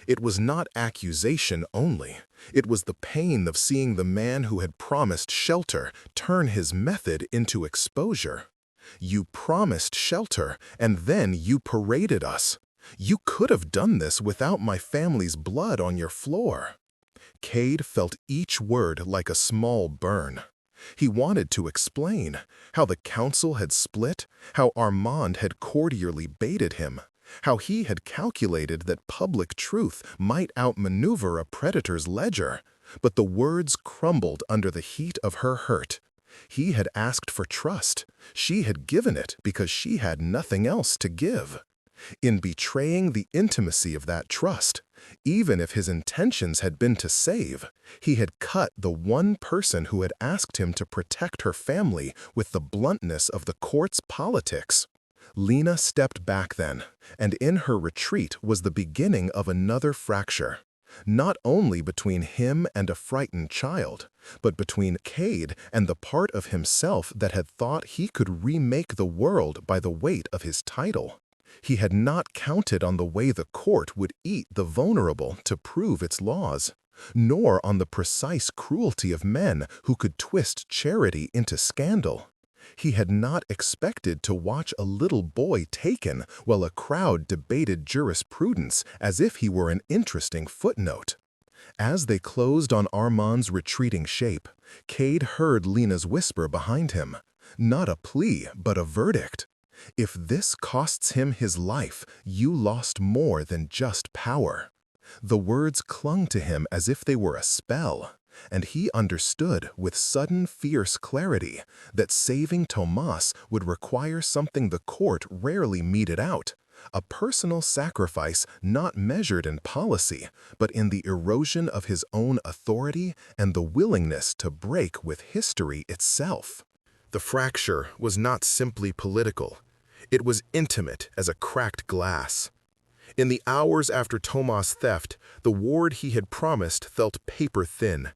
It was not accusation only. It was the pain of seeing the man who had promised shelter turn his method into exposure. "You promised shelter, and then you paraded us. You could have done this without my family's blood on your floor." Cade felt each word like a small burn. He wanted to explain how the council had split, how Armand had cordially baited him, how he had calculated that public truth might outmaneuver a predator's ledger, but the words crumbled under the heat of her hurt. He had asked for trust. She had given it because she had nothing else to give. In betraying the intimacy of that trust, even if his intentions had been to save, he had cut the one person who had asked him to protect her family with the bluntness of the court's politics. Lena stepped back then, and in her retreat was the beginning of another fracture. Not only between him and a frightened child, but between Cade and the part of himself that had thought he could remake the world by the weight of his title. He had not counted on the way the court would eat the vulnerable to prove its laws, nor on the precise cruelty of men who could twist charity into scandal. He had not expected to watch a little boy taken while a crowd debated jurisprudence as if he were an interesting footnote. As they closed on Armand's retreating shape, Cade heard Lena's whisper behind him, not a plea, but a verdict. "If this costs him his life, you lost more than just power." The words clung to him as if they were a spell, and he understood with sudden fierce clarity that saving Tomas would require something the court rarely meted out, a personal sacrifice not measured in policy, but in the erosion of his own authority and the willingness to break with history itself. The fracture was not simply political. It was intimate as a cracked glass. In the hours after Tomas' theft, the ward he had promised felt paper-thin.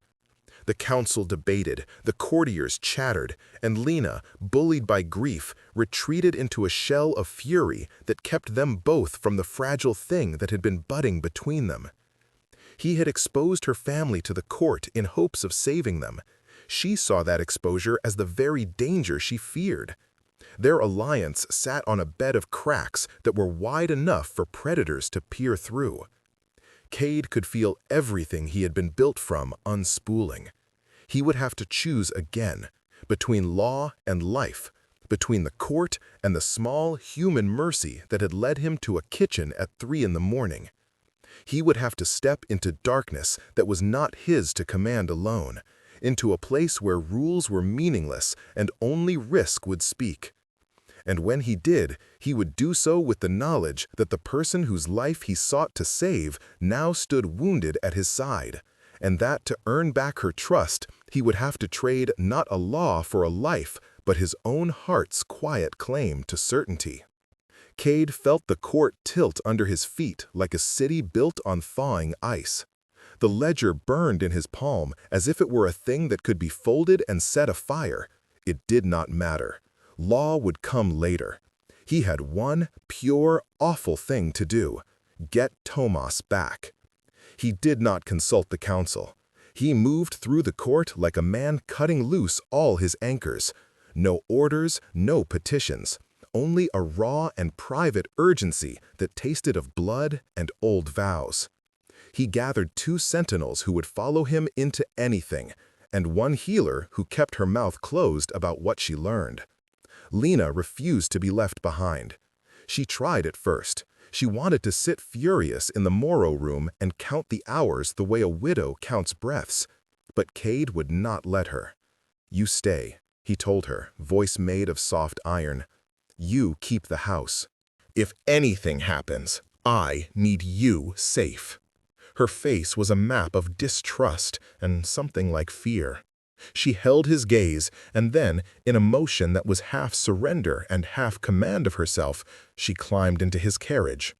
The council debated, the courtiers chattered, and Lena, bullied by grief, retreated into a shell of fury that kept them both from the fragile thing that had been budding between them. He had exposed her family to the court in hopes of saving them. She saw that exposure as the very danger she feared. Their alliance sat on a bed of cracks that were wide enough for predators to peer through. Cade could feel everything he had been built from unspooling. He would have to choose again, between law and life, between the court and the small human mercy that had led him to a kitchen at 3 in the morning. He would have to step into darkness that was not his to command alone, into a place where rules were meaningless and only risk would speak. And when he did, he would do so with the knowledge that the person whose life he sought to save now stood wounded at his side, and that to earn back her trust, he would have to trade not a law for a life, but his own heart's quiet claim to certainty. Cade felt the court tilt under his feet like a city built on thawing ice. The ledger burned in his palm as if it were a thing that could be folded and set afire. It did not matter. Law would come later. He had one pure, awful thing to do: get Tomas back. He did not consult the council. He moved through the court like a man cutting loose all his anchors. No orders, no petitions, only a raw and private urgency that tasted of blood and old vows. He gathered 2 sentinels who would follow him into anything, and 1 healer who kept her mouth closed about what she learned. Lena refused to be left behind. She tried at first. She wanted to sit furious in the Moro room and count the hours the way a widow counts breaths. But Cade would not let her. "You stay," he told her, voice made of soft iron. "You keep the house. If anything happens, I need you safe." Her face was a map of distrust and something like fear. She held his gaze, and then, in a motion that was half surrender and half command of herself, she climbed into his carriage.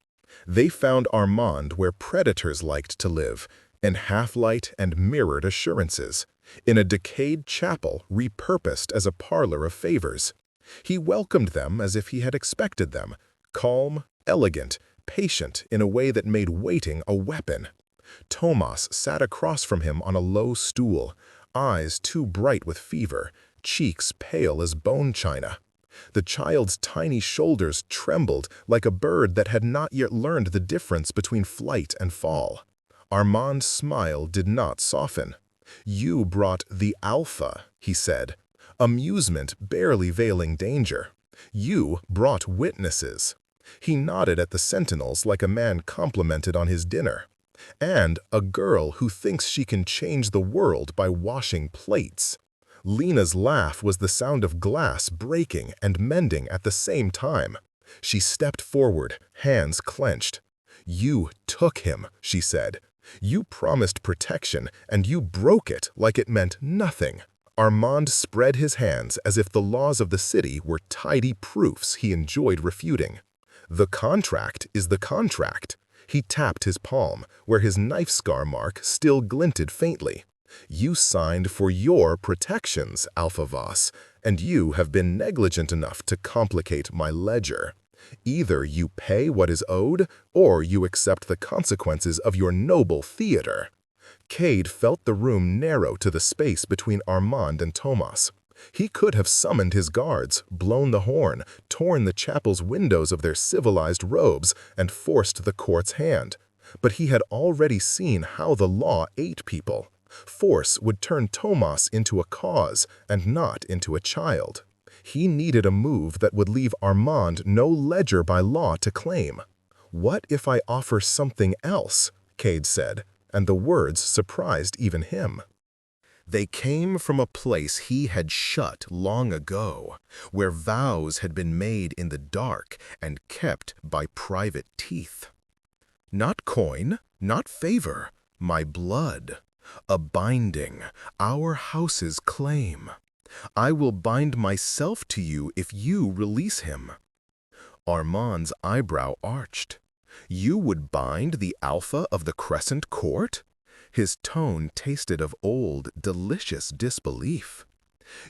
They found Armand where predators liked to live, in half-light and mirrored assurances, in a decayed chapel repurposed as a parlor of favors. He welcomed them as if he had expected them, calm, elegant, patient in a way that made waiting a weapon. Tomas sat across from him on a low stool, eyes too bright with fever, cheeks pale as bone china. The child's tiny shoulders trembled like a bird that had not yet learned the difference between flight and fall. Armand's smile did not soften. "You brought the Alpha," he said, amusement barely veiling danger. "You brought witnesses." He nodded at the sentinels like a man complimented on his dinner. "And a girl who thinks she can change the world by washing plates." Lena's laugh was the sound of glass breaking and mending at the same time. She stepped forward, hands clenched. "You took him," she said. "You promised protection, and you broke it like it meant nothing." Armand spread his hands as if the laws of the city were tidy proofs he enjoyed refuting. "The contract is the contract." He tapped his palm, where his knife scar mark still glinted faintly. "You signed for your protections, Alpha Voss, and you have been negligent enough to complicate my ledger. Either you pay what is owed, or you accept the consequences of your noble theater." Cade felt the room narrow to the space between Armand and Tomas. He could have summoned his guards, blown the horn, torn the chapel's windows of their civilized robes, and forced the court's hand. But he had already seen how the law ate people. Force would turn Tomas into a cause and not into a child. He needed a move that would leave Armand no ledger by law to claim. "What if I offer something else?" Cade said, and the words surprised even him. They came from a place he had shut long ago, where vows had been made in the dark and kept by private teeth. "Not coin, not favor, my blood. A binding, our house's claim. I will bind myself to you if you release him." Armand's eyebrow arched. "You would bind the Alpha of the Crescent Court?" His tone tasted of old, delicious disbelief.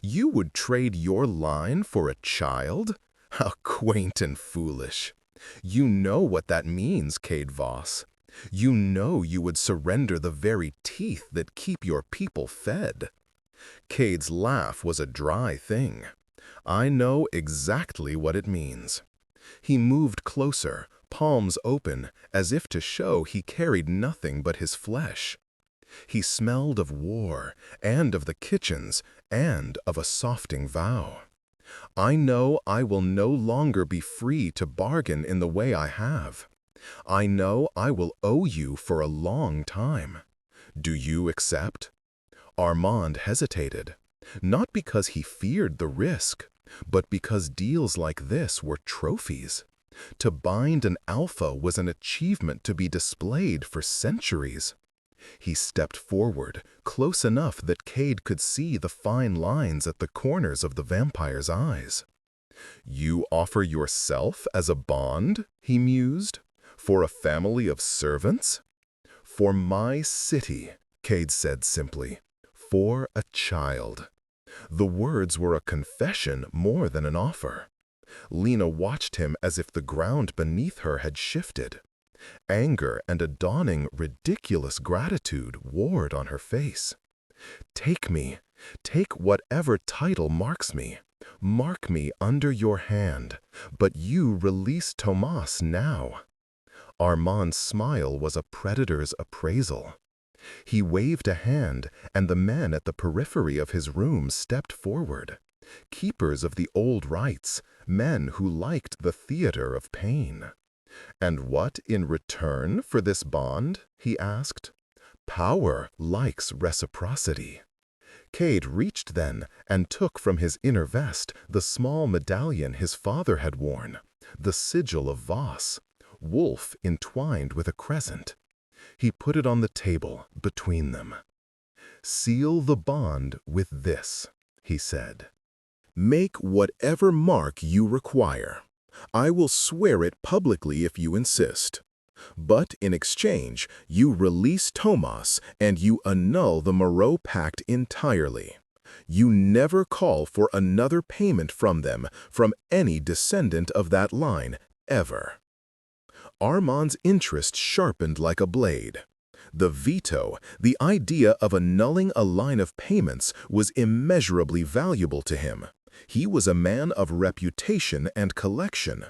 "You would trade your line for a child? How quaint and foolish. You know what that means, Cade Voss. You know you would surrender the very teeth that keep your people fed." Cade's laugh was a dry thing. "I know exactly what it means." He moved closer, palms open, as if to show he carried nothing but his flesh. He smelled of war, and of the kitchens, and of a softening vow. "I know I will no longer be free to bargain in the way I have. I know I will owe you for a long time. Do you accept?" Armand hesitated, not because he feared the risk, but because deals like this were trophies. To bind an alpha was an achievement to be displayed for centuries. He stepped forward, close enough that Cade could see the fine lines at the corners of the vampire's eyes. "You offer yourself as a bond," he mused, "for a family of servants?" "For my city," Cade said simply, "for a child." The words were a confession more than an offer. Lena watched him as if the ground beneath her had shifted. Anger and a dawning, ridiculous gratitude warred on her face. "Take me. Take whatever title marks me. Mark me under your hand. But you release Tomas now." Armand's smile was a predator's appraisal. He waved a hand, and the men at the periphery of his room stepped forward. Keepers of the old rites, men who liked the theater of pain. "And what in return for this bond?" he asked. "Power likes reciprocity." Cade reached then and took from his inner vest the small medallion his father had worn, the sigil of Voss, wolf entwined with a crescent. He put it on the table between them. "Seal the bond with this," he said. "Make whatever mark you require. I will swear it publicly if you insist. But in exchange, you release Tomas and you annul the Moreau Pact entirely. You never call for another payment from them, from any descendant of that line, ever." Armand's interest sharpened like a blade. The veto, the idea of annulling a line of payments, was immeasurably valuable to him. He was a man of reputation and collection.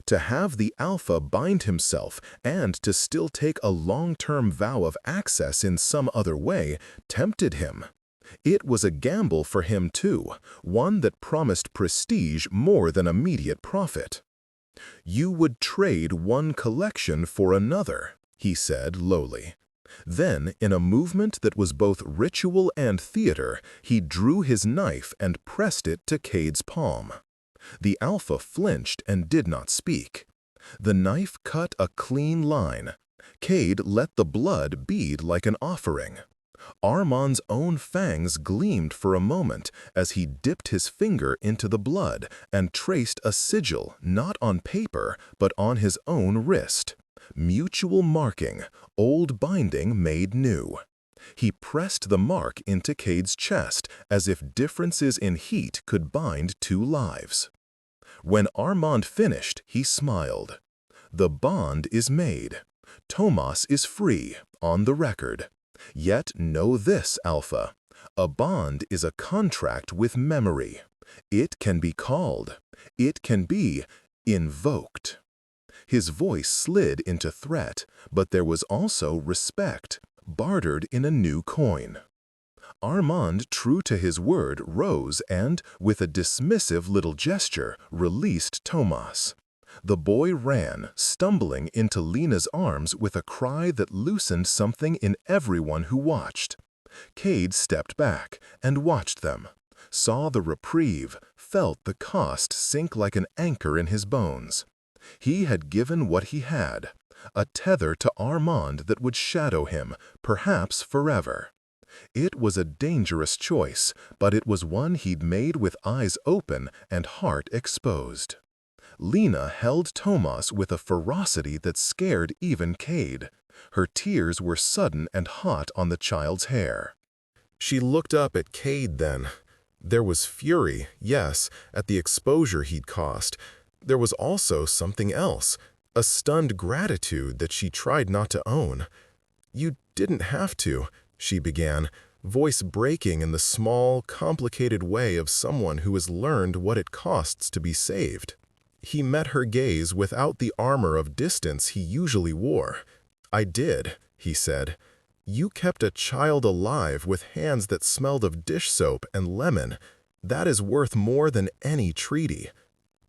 To have the Alpha bind himself and to still take a long-term vow of access in some other way tempted him. It was a gamble for him too, one that promised prestige more than immediate profit. "You would trade one collection for another," he said lowly. Then, in a movement that was both ritual and theater, he drew his knife and pressed it to Cade's palm. The Alpha flinched and did not speak. The knife cut a clean line. Cade let the blood bead like an offering. Armand's own fangs gleamed for a moment as he dipped his finger into the blood and traced a sigil not on paper but on his own wrist. Mutual marking, old binding made new. He pressed the mark into Cade's chest as if differences in heat could bind two lives. When Armand finished, he smiled. "The bond is made. Tomas is free, on the record. Yet know this, Alpha. A bond is a contract with memory. It can be called. It can be invoked." His voice slid into threat, but there was also respect, bartered in a new coin. Armand, true to his word, rose and, with a dismissive little gesture, released Tomas. The boy ran, stumbling into Lena's arms with a cry that loosened something in everyone who watched. Cade stepped back and watched them, saw the reprieve, felt the cost sink like an anchor in his bones. He had given what he had, a tether to Armand that would shadow him, perhaps forever. It was a dangerous choice, but it was one he'd made with eyes open and heart exposed. Lena held Tomas with a ferocity that scared even Cade. Her tears were sudden and hot on the child's hair. She looked up at Cade then. There was fury, yes, at the exposure he'd caused. There was also something else, a stunned gratitude that she tried not to own. "You didn't have to," she began, voice breaking in the small, complicated way of someone who has learned what it costs to be saved. He met her gaze without the armor of distance he usually wore. "I did," he said. "You kept a child alive with hands that smelled of dish soap and lemon. That is worth more than any treaty."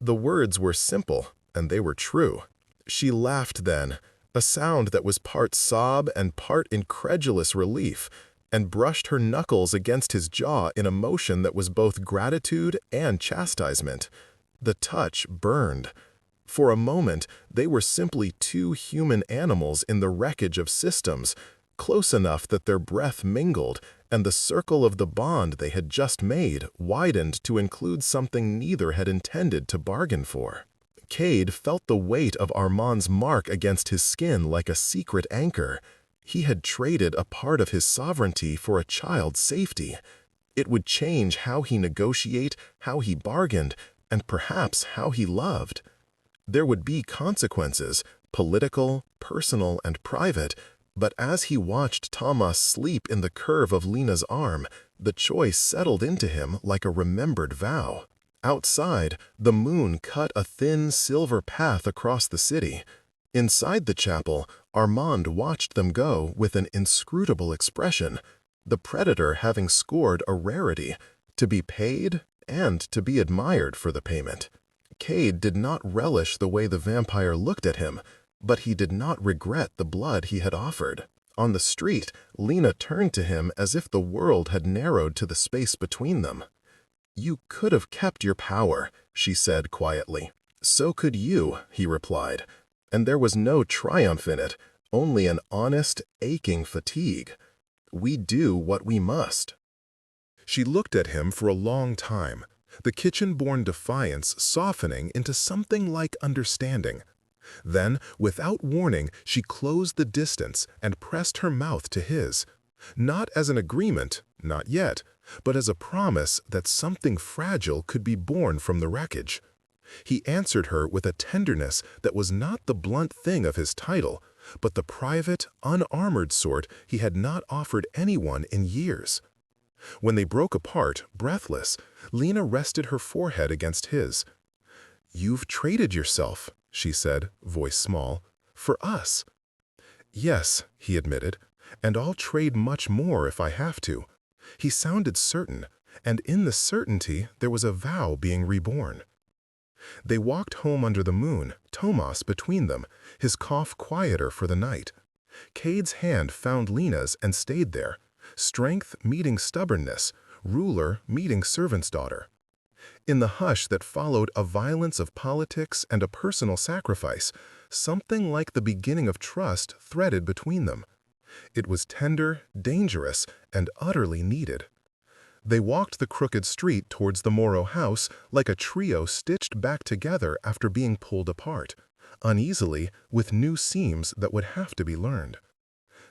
The words were simple, and they were true. She laughed then, a sound that was part sob and part incredulous relief, and brushed her knuckles against his jaw in a motion that was both gratitude and chastisement. The touch burned. For a moment, they were simply two human animals in the wreckage of systems, close enough that their breath mingled, and the circle of the bond they had just made widened to include something neither had intended to bargain for. Cade felt the weight of Armand's mark against his skin like a secret anchor. He had traded a part of his sovereignty for a child's safety. It would change how he negotiated, how he bargained, and perhaps how he loved. There would be consequences, political, personal, and private, but as he watched Thomas sleep in the curve of Lena's arm, the choice settled into him like a remembered vow. Outside, the moon cut a thin silver path across the city. Inside the chapel, Armand watched them go with an inscrutable expression, the predator having scored a rarity, to be paid and to be admired for the payment. Cade did not relish the way the vampire looked at him, but he did not regret the blood he had offered. On the street, Lena turned to him as if the world had narrowed to the space between them. "You could have kept your power," she said quietly. "So could you," he replied, and there was no triumph in it, only an honest, aching fatigue. "We do what we must." She looked at him for a long time, the kitchen-born defiance softening into something like understanding. Then, without warning, she closed the distance and pressed her mouth to his, not as an agreement, not yet, but as a promise that something fragile could be born from the wreckage. He answered her with a tenderness that was not the blunt thing of his title, but the private, unarmored sort he had not offered anyone in years. When they broke apart, breathless, Lena rested her forehead against his. "You've traded yourself," she said, voice small, "for us." "Yes," he admitted, "and I'll trade much more if I have to." He sounded certain, and in the certainty there was a vow being reborn. They walked home under the moon, Thomas between them, his cough quieter for the night. Cade's hand found Lena's and stayed there, strength meeting stubbornness, ruler meeting servant's daughter. In the hush that followed a violence of politics and a personal sacrifice, something like the beginning of trust threaded between them. It was tender, dangerous, and utterly needed. They walked the crooked street towards the Morrow house like a trio stitched back together after being pulled apart, uneasily, with new seams that would have to be learned.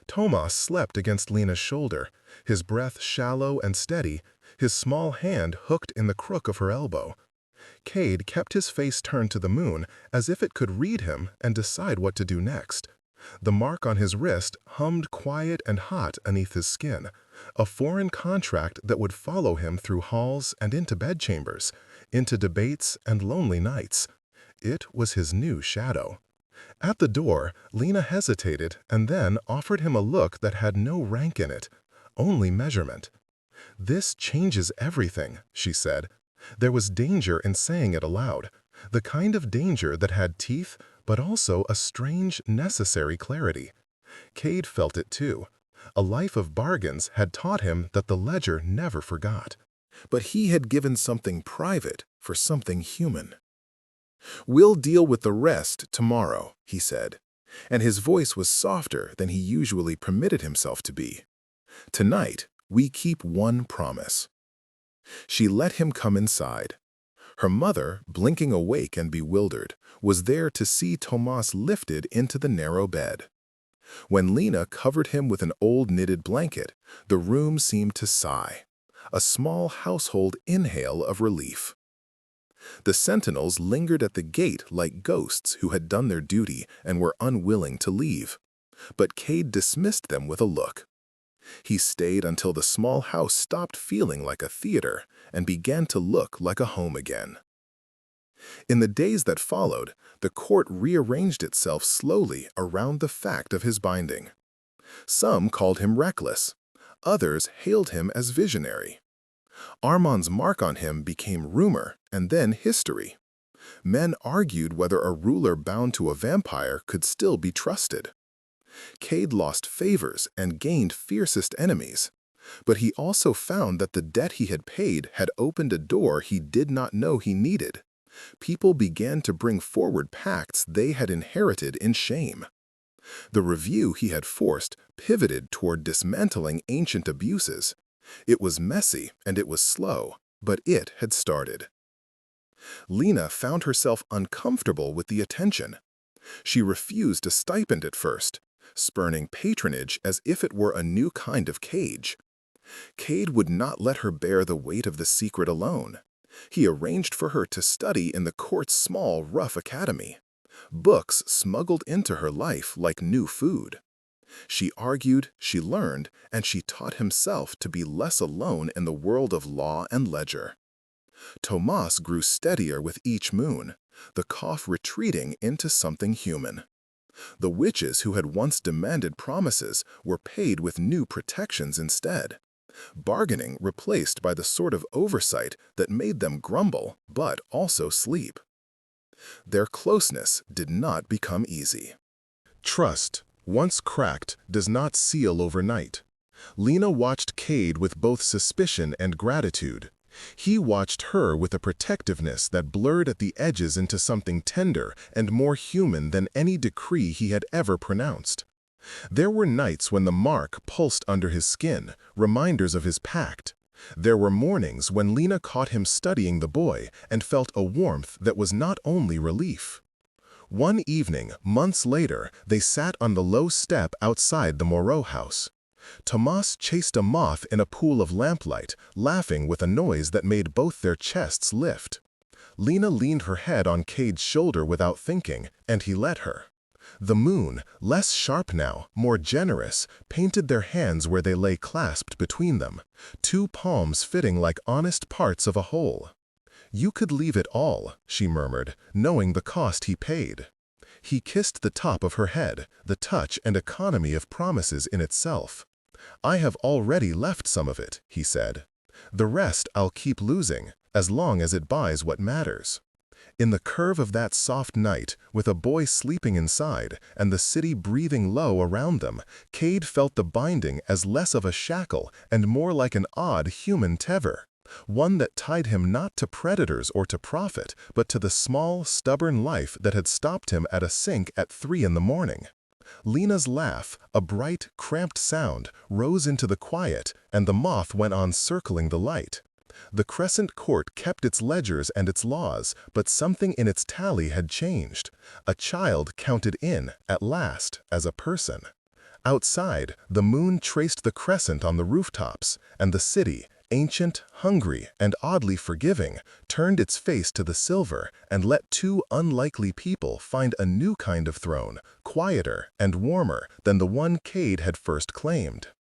Thomas slept against Lena's shoulder, his breath shallow and steady, his small hand hooked in the crook of her elbow. Cade kept his face turned to the moon as if it could read him and decide what to do next. The mark on his wrist hummed quiet and hot beneath his skin, a foreign contract that would follow him through halls and into bedchambers, into debates and lonely nights. It was his new shadow. At the door, Lena hesitated and then offered him a look that had no rank in it, only measurement. "This changes everything," she said. There was danger in saying it aloud, the kind of danger that had teeth but also a strange, necessary clarity. Cade felt it too. A life of bargains had taught him that the ledger never forgot. But he had given something private for something human. "We'll deal with the rest tomorrow," he said, and his voice was softer than he usually permitted himself to be. "Tonight, we keep one promise." She let him come inside. Her mother, blinking awake and bewildered, was there to see Thomas lifted into the narrow bed. When Lena covered him with an old knitted blanket, the room seemed to sigh, a small household inhale of relief. The sentinels lingered at the gate like ghosts who had done their duty and were unwilling to leave, but Cade dismissed them with a look. He stayed until the small house stopped feeling like a theater and began to look like a home again. In the days that followed, the court rearranged itself slowly around the fact of his binding. Some called him reckless, others hailed him as visionary. Armand's mark on him became rumor and then history. Men argued whether a ruler bound to a vampire could still be trusted. Cade lost favors and gained fiercest enemies, but he also found that the debt he had paid had opened a door he did not know he needed. People began to bring forward pacts they had inherited in shame. The review he had forced pivoted toward dismantling ancient abuses. It was messy and it was slow, but it had started. Lena found herself uncomfortable with the attention. She refused a stipend at first, spurning patronage as if it were a new kind of cage. Cade would not let her bear the weight of the secret alone. He arranged for her to study in the court's small, rough academy. Books smuggled into her life like new food. She argued, she learned, and she taught himself to be less alone in the world of law and ledger. Tomas grew steadier with each moon, the cough retreating into something human. The witches who had once demanded promises were paid with new protections instead. Bargaining replaced by the sort of oversight that made them grumble but also sleep. Their closeness did not become easy. Trust, once cracked, does not seal overnight. Lena watched Cade with both suspicion and gratitude. He watched her with a protectiveness that blurred at the edges into something tender and more human than any decree he had ever pronounced. There were nights when the mark pulsed under his skin, reminders of his pact. There were mornings when Lena caught him studying the boy and felt a warmth that was not only relief. One evening, months later, they sat on the low step outside the Moreau house. Tomas chased a moth in a pool of lamplight, laughing with a noise that made both their chests lift. Lena leaned her head on Cade's shoulder without thinking, and he let her. The moon, less sharp now, more generous, painted their hands where they lay clasped between them, two palms fitting like honest parts of a whole. "You could leave it all," she murmured, knowing the cost he paid. He kissed the top of her head, the touch and economy of promises in itself. "I have already left some of it," he said. "The rest I'll keep losing, as long as it buys what matters." In the curve of that soft night, with a boy sleeping inside and the city breathing low around them, Cade felt the binding as less of a shackle and more like an odd human tether, one that tied him not to predators or to profit, but to the small, stubborn life that had stopped him at a sink at 3 in the morning. Lena's laugh, a bright, cramped sound, rose into the quiet, and the moth went on circling the light. The Crescent Court kept its ledgers and its laws, but something in its tally had changed. A child counted in, at last, as a person. Outside, the moon traced the crescent on the rooftops, and the city, ancient, hungry, and oddly forgiving, turned its face to the silver and let two unlikely people find a new kind of throne, quieter and warmer than the one Cade had first claimed.